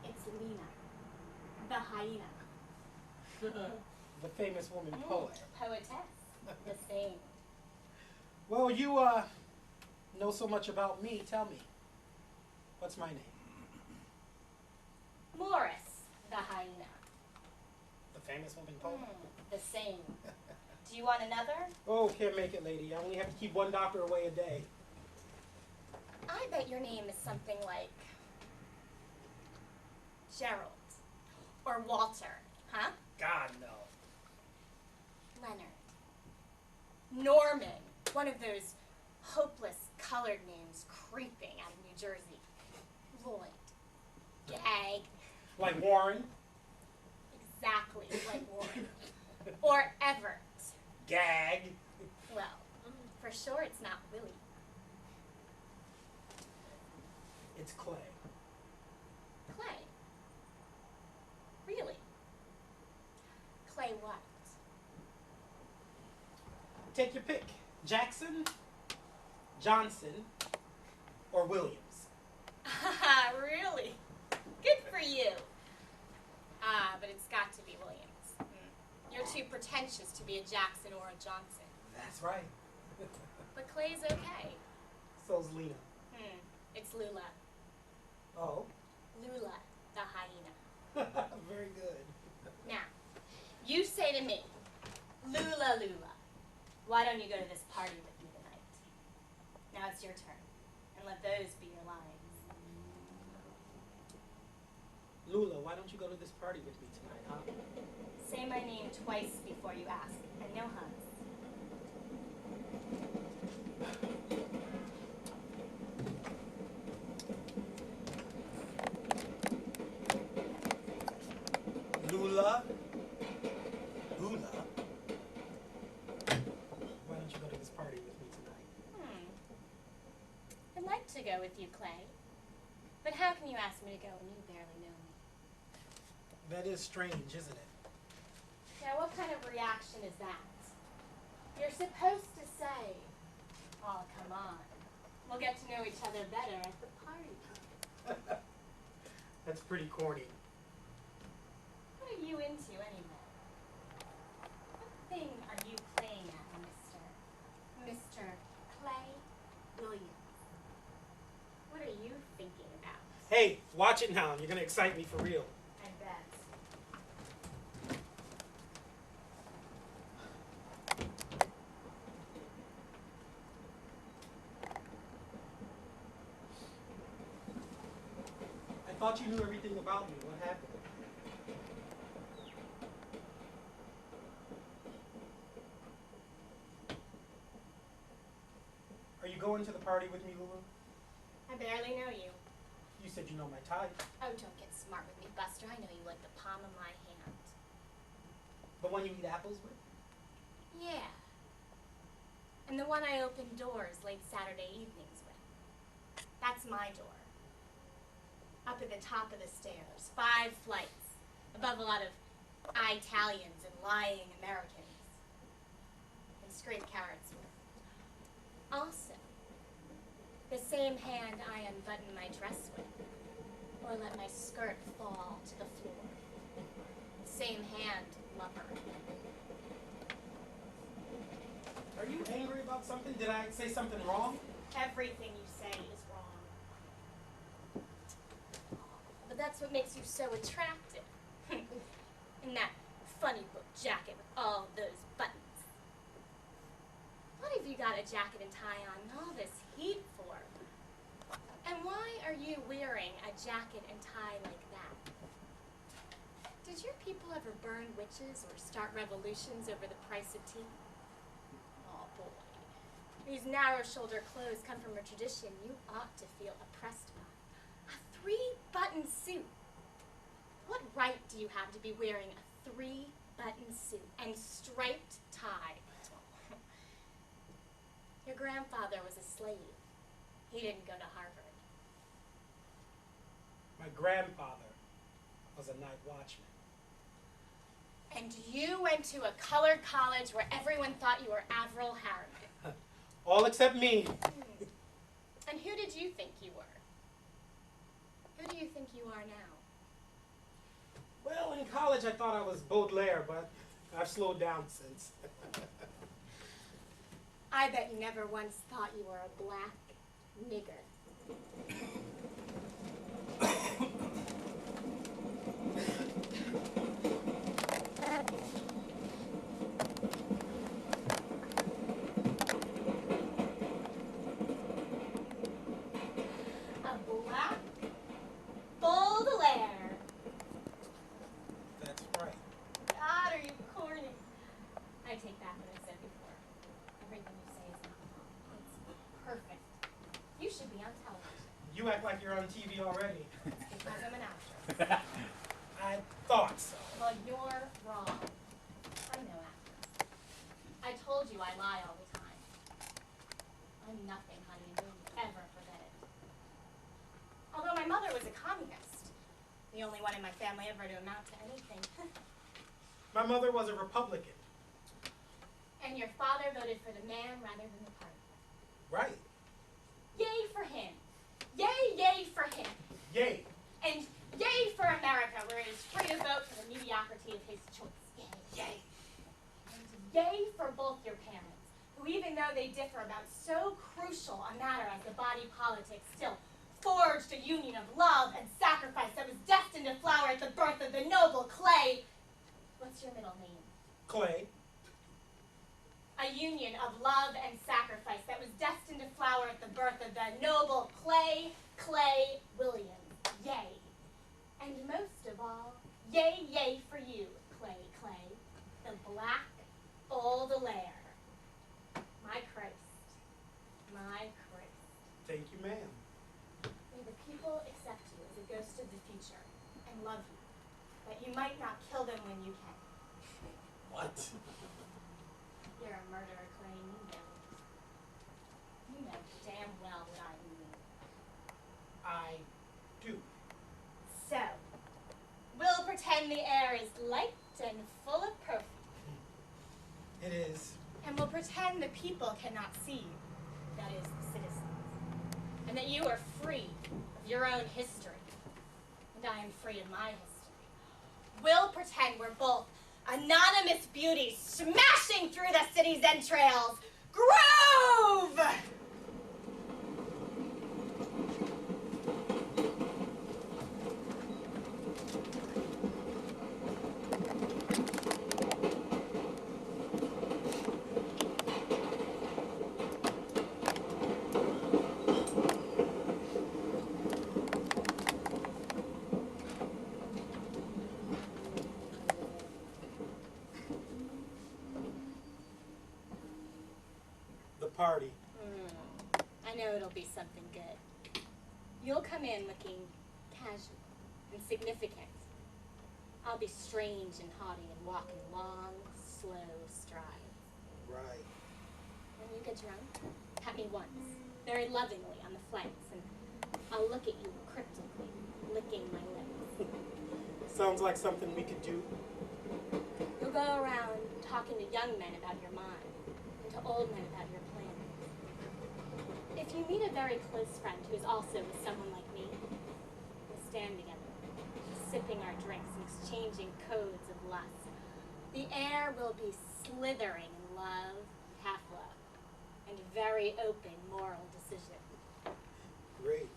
It's Lena, the hyena. The famous woman poet. Poetess, the same. Well, you know so much about me. Tell me, what's my name? Morris, the hyena. The famous woman poet? The same. Do you want another? Oh, can't make it, lady. I only have to keep one doctor away a day. I bet your name is something like Gerald or Walter, huh? God, no. Leonard. Norman. One of those hopeless colored names creeping out of New Jersey. Lloyd. Gag. Like Warren? Exactly like Warren. Or Everett. Gag. Well, for sure it's not Willie. It's Clay. Clay. Really? Clay what? Take your pick. Jackson, Johnson, or Williams. Really? Good for you. But it's got to be Williams. You're too pretentious to be a Jackson or a Johnson. That's right. But Clay's okay. So's Lena. It's Lula. Oh. Lula, the hyena. Very good. Now, you say to me, Lula, Lula, why don't you go to this party with me tonight? Now it's your turn, and let those be your lines. Lula, why don't you go to this party with me tonight, huh? Say my name twice before you ask, and no hugs. Lula. Lula. Why don't you go to this party with me tonight? I'd like to go with you, Clay. But how can you ask me to go when you barely know me? That is strange, isn't it? Now, what kind of reaction is that? You're supposed to say, oh, come on. We'll get to know each other better at the party. That's pretty corny. What are you into, anyway? What thing are you playing at, Mr. Clay Williams? What are you thinking about? Hey, watch it now. You're going to excite me for real. I bet. I thought you knew everything about me. What happened? Are you going to the party with me, Lulu? I barely know you. You said you know my type. Oh, don't get smart with me, Buster. I know you like the palm of my hand. The one you eat apples with? Yeah. And the one I open doors late Saturday evenings with. That's my door. Up at the top of the stairs, 5 flights, above a lot of Italians and lying Americans. And scrape carrots with. Also, the same hand I unbutton my dress with, or let my skirt fall to the floor. Same hand, lover. Are you angry about something? Did I say something wrong? Everything you say is wrong. But that's what makes you so attractive. In that funny book jacket with all those buttons. What have you got a jacket and tie on all this heat for? And why are you wearing a jacket and tie like that? Did your people ever burn witches or start revolutions over the price of tea? Oh boy. These narrow-shoulder clothes come from a tradition you ought to feel oppressed by. A 3-button suit. What right do you have to be wearing a 3-button suit and striped tie? Your grandfather was a slave. He didn't go to Harvard. My grandfather was a night watchman. And you went to a colored college where everyone thought you were Avril Harriman. All except me. And who did you think you were? Who do you think you are now? Well, in college I thought I was Baudelaire, but I've slowed down since. I bet you never once thought you were a black nigger. A black Baudelaire. That's right. God, are you corny? I take back what I said before. Everything you say is not wrong. It's perfect. You should be on television. You act like you're on TV already. Because I'm an actress. I thought so. Well, you're wrong. I'm no actress. I told you I lie all the time. I'm nothing, honey, and you'll ever forget it. Although my mother was a communist. The only one in my family ever to amount to anything. My mother was a Republican. And your father voted for the man rather than the party. Right. Yay for him. Yay, yay for him. Yay. And yay for America, where it is free to vote for the mediocrity of his choice. Yay. Yay. And yay for both your parents, who even though they differ about so crucial a matter as the body politic, still forged forged a union of love and sacrifice that was destined to flower at the birth of the noble Clay. What's your middle name? Clay. A union of love and sacrifice that was destined to flower at the birth of the noble Clay Williams. Yay. And most of all, yay, yay for you, Clay, the black baudelaire. My Christ. My Christ. Thank you, ma'am. May the people accept you as a ghost of the future and love you, that you might not kill them when you can. What? You're a murderer, Clay, and you know it. You know damn well what I mean. I do. So, we'll pretend the air is light and full of perfume. It is. And we'll pretend the people cannot see you, that is, the citizens. And that you are free of your own history. And I am free of my history. We'll pretend we're both anonymous beauties smashing through the city's entrails. Groove! Party. I know it'll be something good. You'll come in looking casual and significant. I'll be strange and haughty and walk in long, slow strides. Right. When you get drunk, pat me once, very lovingly on the flanks, and I'll look at you cryptically, licking my lips. Sounds like something we could do. You'll go around talking to young men about your mind, and to old men about your plans. If you meet a very close friend who is also with someone like me, we'll stand together, sipping our drinks and exchanging codes of lust. The air will be slithering in love, half-love, and very open moral decision. Great.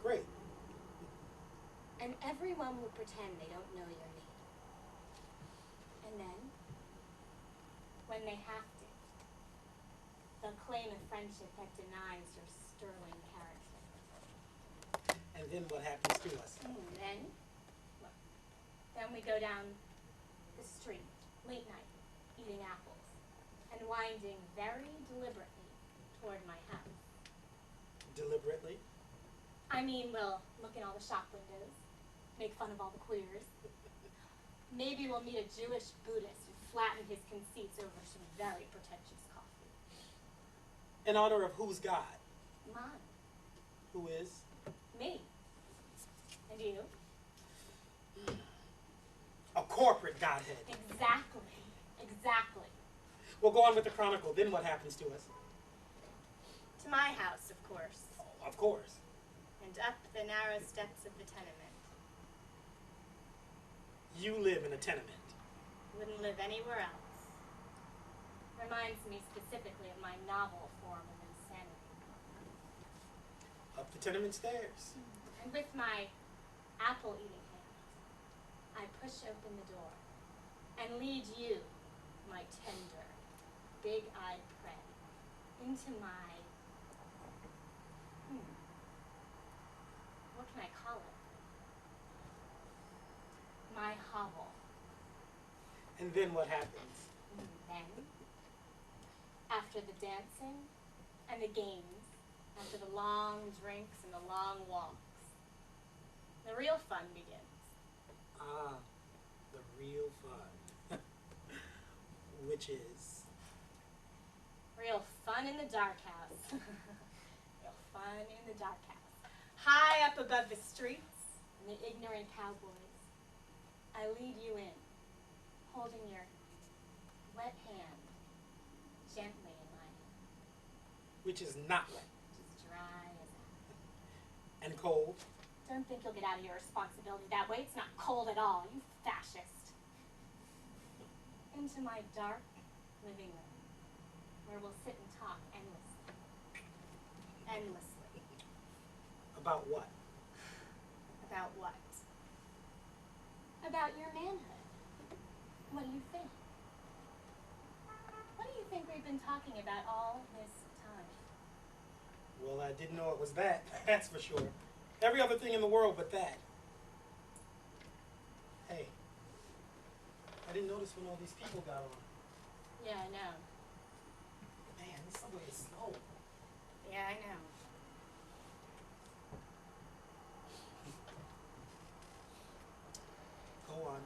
Great. And everyone will pretend they don't know your name. And then, when they have to, they'll claim a friendship that denies your sterling character. And then what happens to us? Then we go down the street, late night, eating apples, and winding very deliberately toward my house. Deliberately? I mean, we'll look in all the shop windows, make fun of all the queers. Maybe we'll meet a Jewish Buddhist and flatten his conceits over some very pretentious coffee. In honor of whose God? Mine. Who is? Me. And you? A corporate godhead. Exactly. Exactly. We'll go on with the chronicle. Then what happens to us? To my house, of course. Oh, of course. And up the narrow steps of the tenement. You live in a tenement. Wouldn't live anywhere else. Reminds me specifically of my novel form of insanity. Up the tenement stairs. And with my apple-eating hand, I push open the door and lead you, my tender, big-eyed prey, into my, what can I call it? My hovel. And then what happens? And then, after the dancing and the games, after the long drinks and the long walks, the real fun begins. Ah, the real fun. Which is? Real fun in the dark house. Real fun in the dark house. High up above the streets and the ignorant cowboys, I lead you in, holding your wet hand gently in my hand. Which is not wet. Just dry as ice. And cold. Don't think you'll get out of your responsibility that way. It's not cold at all, you fascist. Into my dark living room, where we'll sit and talk endlessly. Endlessly. About what? About what? About your manhood. What do you think? What do you think we've been talking about all this time? Well, I didn't know it was that, that's for sure. Every other thing in the world but that. Hey, I didn't notice when all these people got on. Yeah, I know. Man, this subway is slow. Yeah, I know. Go on.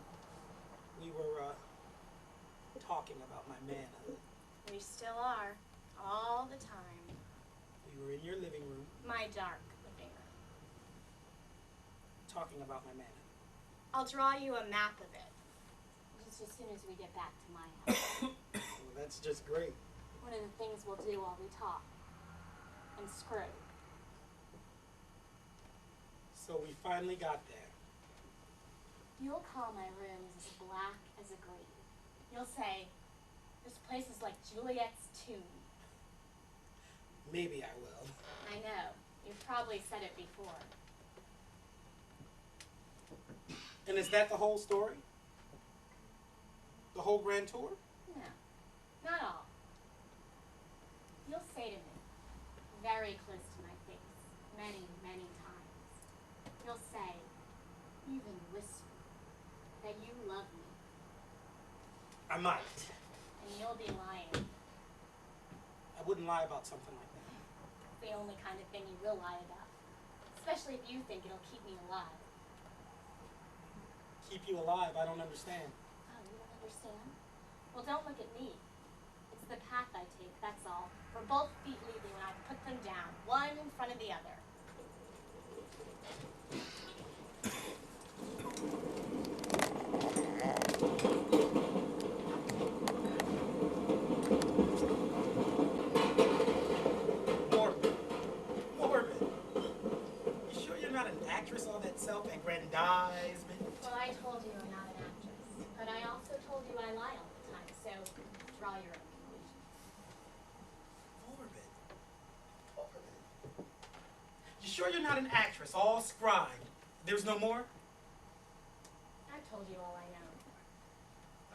We were, talking about my manhood. We still are. All the time. We were in your living room My dark living room. talking about my manhood. I'll draw you a map of it. Just as soon as we get back to my house. Well, that's just great. One of the things we'll do while we talk. And screw. So we finally got there. You'll call my rooms as black as a grave. You'll say, this place is like Juliet's tomb. Maybe I will. I know. You've probably said it before. And is that the whole story? The whole grand tour? No. Not all. You'll say to me, very close to my face, many, many times. You'll say, even whisper, that you love me. I might. And you'll be lying. I wouldn't lie about something like that. It's the only kind of thing you will lie about. Especially if you think it'll keep me alive. Keep you alive, I don't understand. Oh, you don't understand? Well, don't look at me. It's the path I take, that's all. For both feet leaving when I put them down, one in front of the other. Morbid. You sure you're not an actress, all that self-aggrandizement? Well, I told you I'm not an actress, but I also told you I lie all the time, so draw your own conclusions. Morbid. You sure you're not an actress, all scribed? There's no more? I've told you all I know.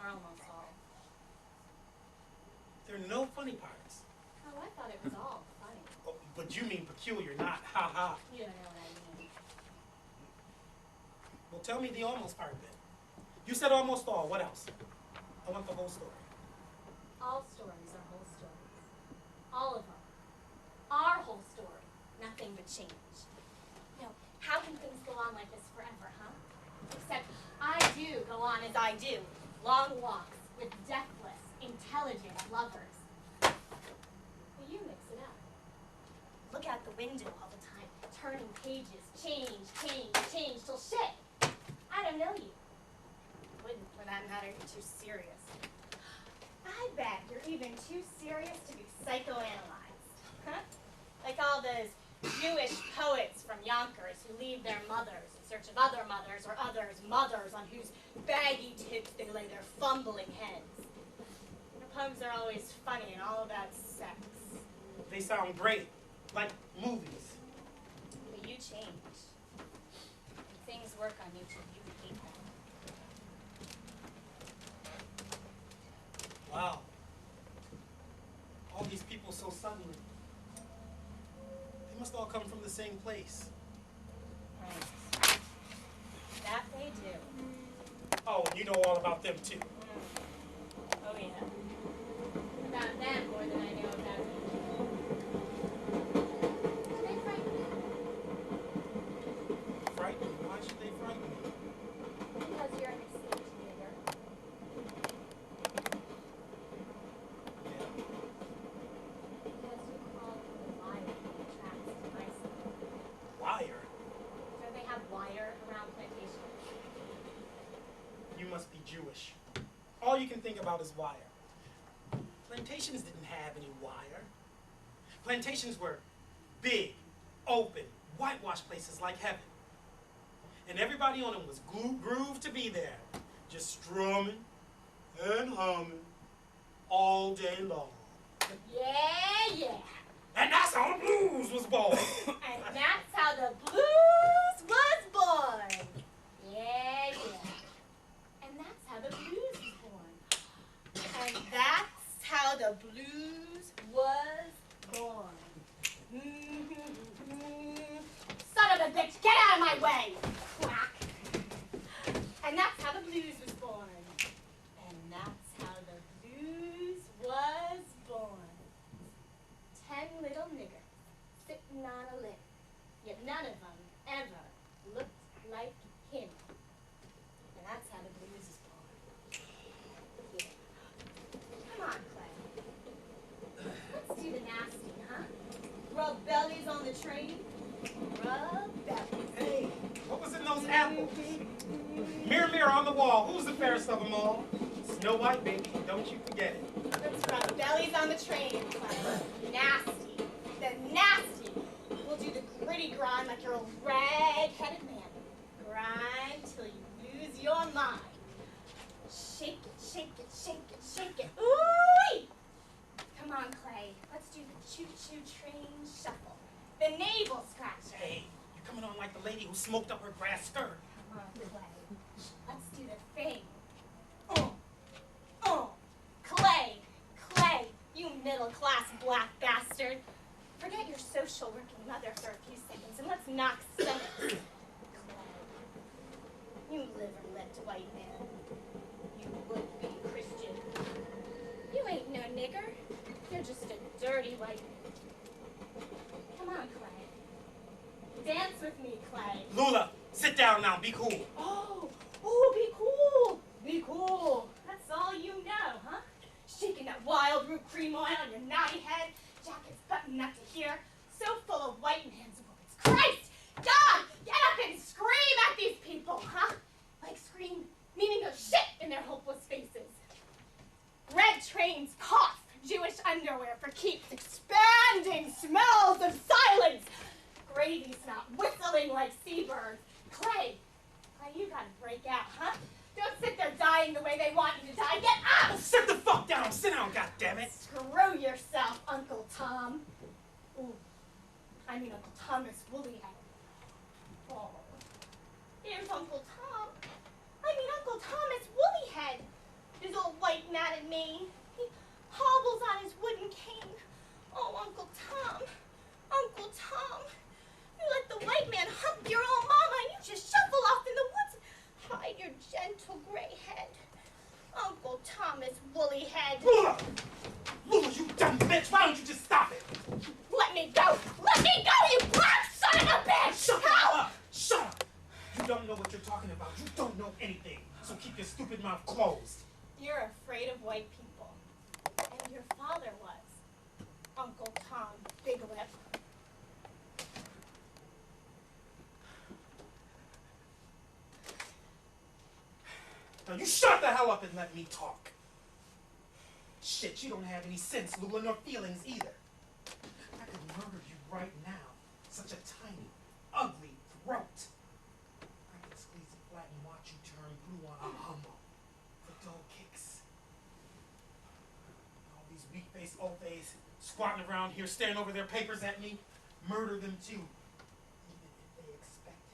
Or almost all. There are no funny parts. Oh, I thought it was all funny. Oh, but you mean peculiar, not ha-ha. You don't know what I mean. Well, tell me the almost part then. You said almost all. What else? I want the whole story. All stories are whole stories. All of them. Our whole story. Nothing but change. No, how can things go on like this forever, huh? Except I do go on as I do. Long walks with deathless, intelligent lovers. But you mix it up. Look out the window all the time, turning pages, change, till shit. I don't know you. Wouldn't, for that matter, you're too serious. I bet you're even too serious to be psychoanalyzed. Huh? Like all those Jewish poets from Yonkers who leave their mothers in search of other mothers or others' mothers on whose baggy tits they lay their fumbling heads. Their poems are always funny and all about sex. They sound great, like movies. But you change. When things work on you, you hate them. Wow. All these people so suddenly. They must all come from the same place. Right. That they do. Oh, and you know all about them too. Oh, yeah. About them more than I know about you. Do they frighten you? Frightened? Why should they frighten me? Because you're an escaped nigger. Yeah. Because you called me a liar in the tracks to my son. Wire? Don't they have wire around plantations? You must be Jewish. All you can think about is wire. Plantations didn't have any wire. Plantations were big, open, whitewashed places like heaven. And everybody on them was grooved to be there, just strumming and humming all day long. Yeah. And that's how the blues was born. And that's how the blues was born. bitch! Get out of my way! Quack! And that's how the blues was born. And that's how the blues was born. 10 little niggers sitting on a lick. Yet none of them ever looked like him. And that's how the blues is born. Yeah. Come on, Clay. Let's do the nasty, huh? Rub bellies on the train. Rub bellies. Hey, what was in those apples? Mirror, mirror on the wall, who's the fairest of them all? Snow White, baby, don't you forget it. Let's rub bellies on the train, Clay. Nasty. The nasty. We'll do the gritty grind like you're a rag-headed man. Grind till you lose your mind. Shake it, shake it, shake it, shake it. Ooh-wee! Come on, Clay. Let's do the choo-choo train shuffle. The navel scratcher. Hey, you're coming on like the lady who smoked up her grass skirt. Come on, Clay. Let's do the thing. Clay, Clay, you middle-class black bastard. Forget your social working mother for a few seconds and let's knock sense. Clay, you liver-lipped white man. You would-be Christian. You ain't no nigger. You're just a dirty white man. Come on, Clay. Dance with me, Clay. Lula, sit down now, be cool. Oh, be cool. Be cool. That's all you know, huh? Shaking that wild root cream oil on your naughty head, jackets buttoned up to here, so full of white man's words. Christ! God! Get up and scream at these people, huh? Like scream, meaning no shit in their hopeless faces. Red trains cough Jewish underwear for keeps, expanding smells of silence. Gravy's not whistling like seabirds. Clay, you gotta break out, huh? Don't sit there dying the way they want you to die. Get up! Sit the fuck down, sit down, goddammit. Screw yourself, Uncle Tom. Ooh, I mean Uncle Thomas Woollyhead. Oh, here's Uncle Tom. I mean Uncle Thomas Woollyhead. His old white matted mane. He hobbles on his wooden cane. Oh, Uncle Tom. Uncle Tom. You let the white man hump your old mama and you just shuffle off in the woods. Hide your gentle gray head. Uncle Thomas Woollyhead. Lula! Lula, you dumb bitch, why don't you just stop it? Let me go! Let me go, you black son of a bitch! Shut up! Shut up! You don't know what you're talking about. You don't know anything. So keep your stupid mouth closed. You're afraid of white people. And your father was. Uncle Tom Big Lip. Now you shut the hell up and let me talk. Shit, you don't have any sense, Lula, nor feelings either. I could murder you right now. Such a tiny, ugly throat. I could squeeze it flat and watch you turn blue on a humble for dull kicks. All these weak-faced old-fays squatting around here staring over their papers at me. Murder them too, even if they expect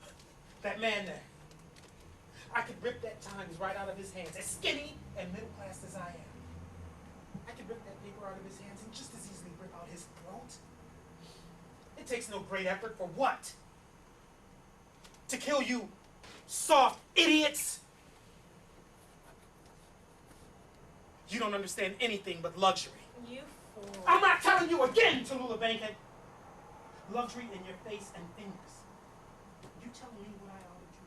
it. That man there. I could rip that Times right out of his hands, as skinny and middle class as I am. I could rip that paper out of his hands and just as easily rip out his throat. It takes no great effort for what? To kill you soft idiots? You don't understand anything but luxury. You fool. I'm not telling you again, Tallulah Bankhead. Luxury in your face and fingers. You tell me what I ought to do.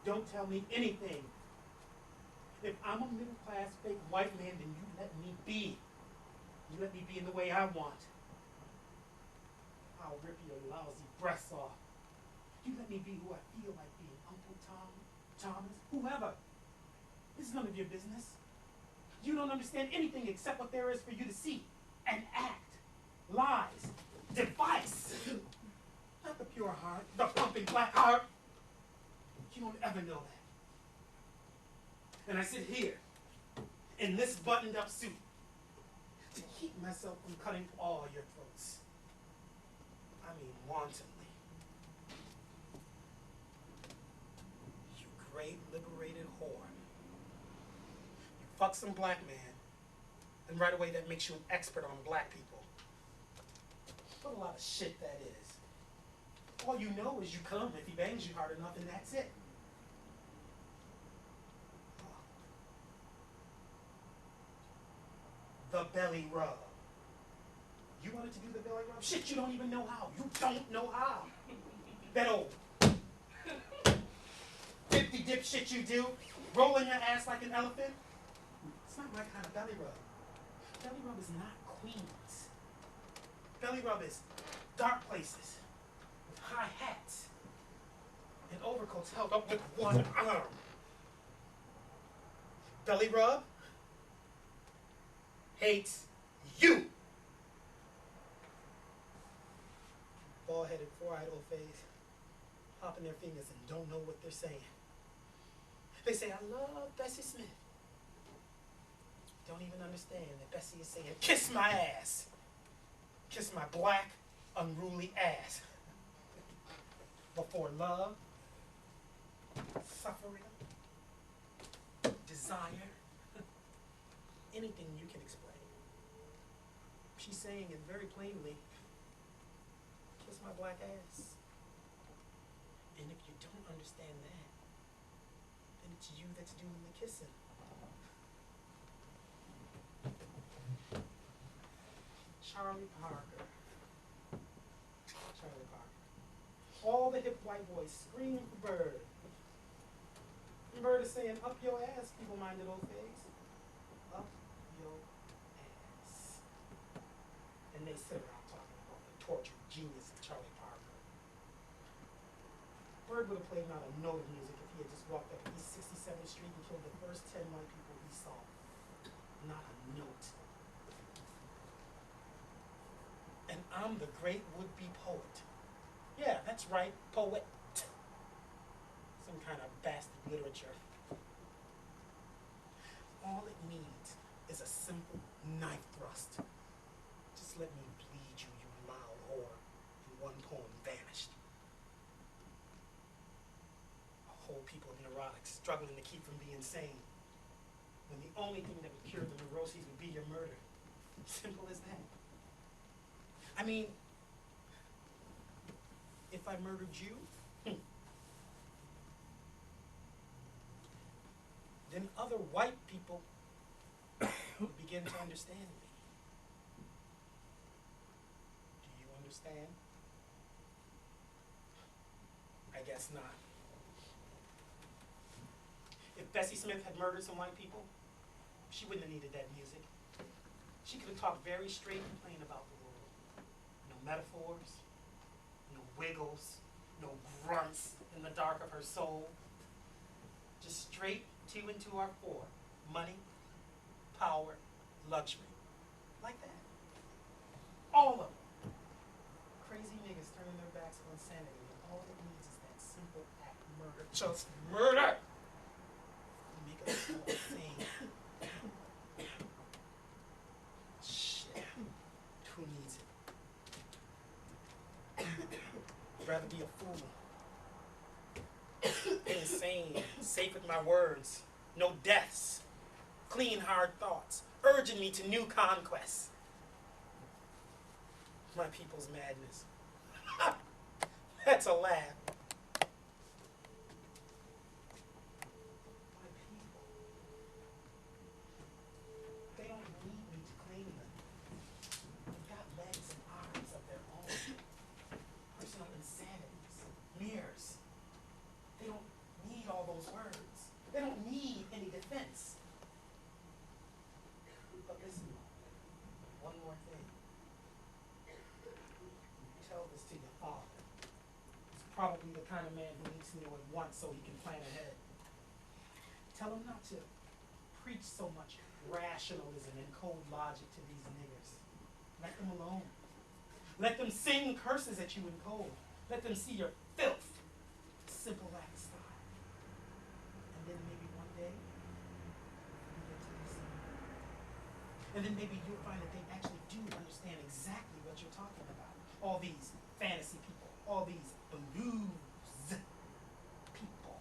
Don't tell me anything. If I'm a middle-class fake white man, then you let me be. You let me be in the way I want. I'll rip your lousy breasts off. You let me be who I feel like being. Uncle Tom, Thomas, whoever. It's none of your business. You don't understand anything except what there is for you to see and act. Lies, device. Not the pure heart, the pumping black heart. You don't ever know that. And I sit here in this buttoned-up suit to keep myself from cutting all your throats. I mean, wantonly. You great liberated whore. You fuck some black man, and right away that makes you an expert on black people. What a lot of shit that is. All you know is you come if he bangs you hard enough, and that's it. The belly rub. You wanted to do the belly rub? Shit, you don't even know how. You don't know how. That old 50 dip shit you do, rolling your ass like an elephant. It's not my kind of belly rub. Belly rub is not Queens. Belly rub is dark places with high hats and overcoats held up with one arm. Belly rub hates you. Bald-headed, four-eyed old face, popping their fingers and don't know what they're saying. They say, I love Bessie Smith. Don't even understand that Bessie is saying, kiss my ass. Kiss my black, unruly ass. Before love, suffering, desire, anything you can explain. She's saying it very plainly, kiss my black ass. And if you don't understand that, then it's you that's doing the kissing. Charlie Parker. Charlie Parker. All the hip white boys screaming for Bird. And Bird is saying, up your ass, feeble-minded old face. Up your ass. And they sit around talking about the tortured genius of Charlie Parker. Bird would have played not a note of music if he had just walked up East 67th Street and killed the first 10 white people he saw. Not a note. And I'm the great would-be poet. Yeah, that's right, poet. Some kind of bastard literature. All it needs is a simple knife thrust. Just let me bleed you, you loud whore. And one poem vanished. A whole people of neurotics struggling to keep from being sane. When the only thing that would cure the neuroses would be your murder. Simple as that. I mean, if I murdered you, then other white people would begin to understand me. Do you understand? I guess not. If Bessie Smith had murdered some white people, she wouldn't have needed that music. She could have talked very straight and plain about the world. No metaphors, no wiggles, no grunts in the dark of her soul. Just straight 2 and 2 are 4. Money, power, luxury. Like that. All of them. Crazy niggas turning their backs on sanity, and all it needs is that simple act of murder. Just murder! Make us all sane. Shit. Who needs it? I'd rather be a fool. Insane, safe with my words, no deaths, clean hard thoughts, urging me to new conquests. My people's madness. That's a laugh. My people. They don't need me to claim them. They've got legs and arms of their own. Personal insanities, mirrors. They don't need all those words. They don't need any defense. But listen, one more thing. Tell this to your father. He's probably the kind of man who needs to know at once so he can plan ahead. Tell him not to preach so much rationalism and cold logic to these niggers. Let them alone. Let them sing curses at you in cold. Let them see your filth. Simple act style. And then maybe one day, you get to listen. And then maybe you'll find that they actually do understand exactly what you're talking about. All these fantasy people, all these blues people.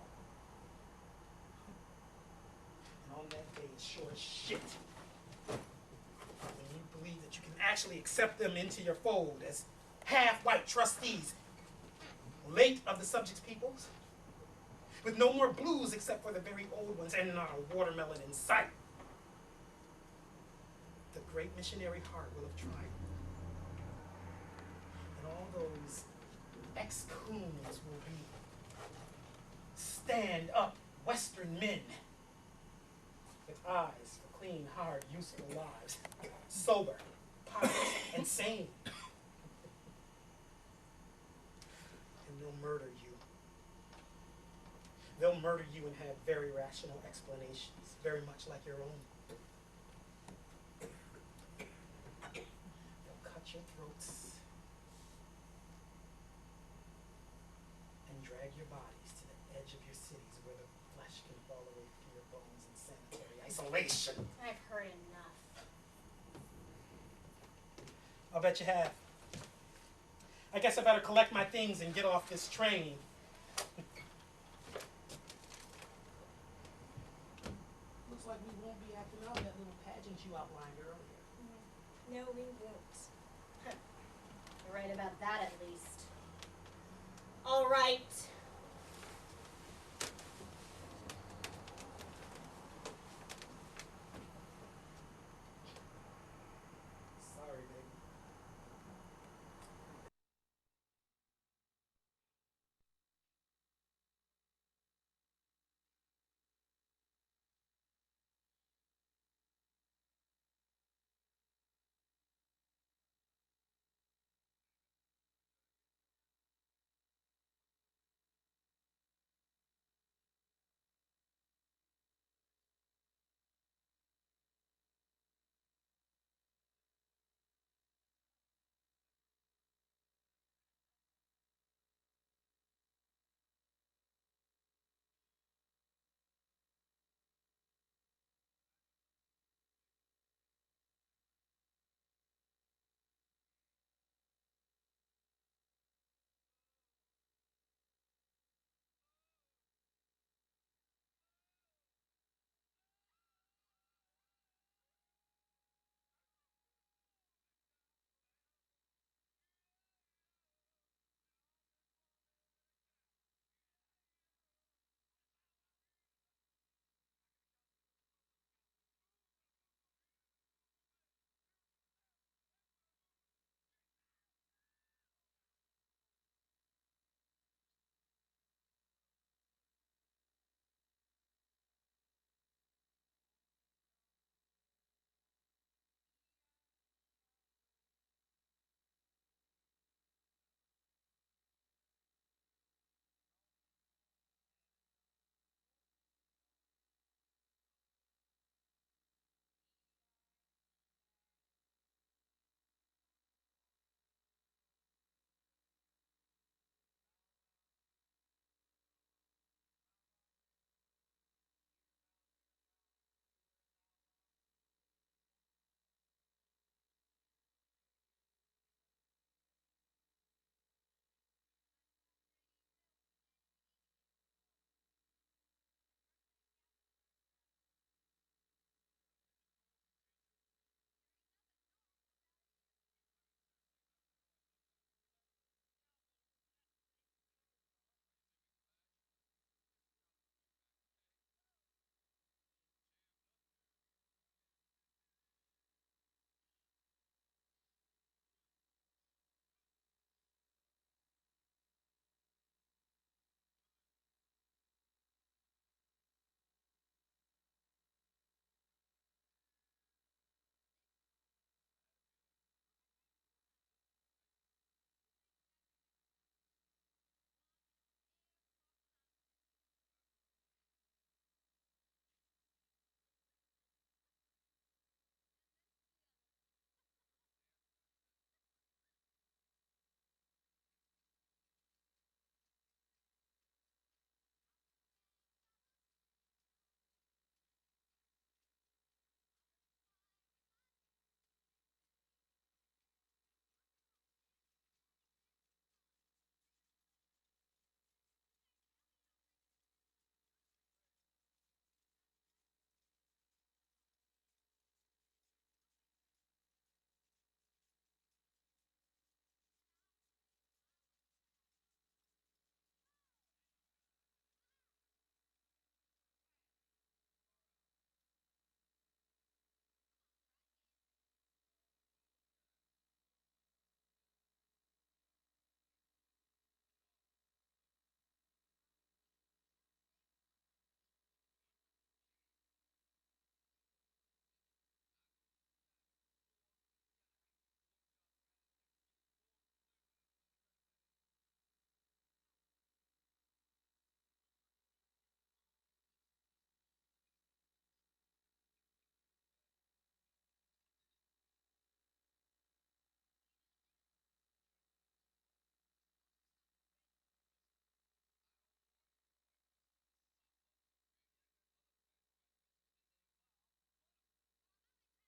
And on that day, it's sure as shit. When you believe that you can actually accept them into your fold as half-white trustees, late of the subject's peoples, with no more blues except for the very old ones, and not a watermelon in sight. The great missionary heart will have triumphed. And all those ex-coons will be stand-up Western men with eyes for clean, hard, useful lives, sober, pious, and sane. And they'll murder you. They'll murder you and have very rational explanations, very much like your own. They'll cut your throats and drag your bodies to the edge of your cities where the flesh can fall away from your bones in sanitary isolation. I've heard enough. I'll bet you have. I guess I better collect my things and get off this train. Looks like we won't be acting out that little pageant you outlined earlier. No, we won't. You're right about that, at least. All right.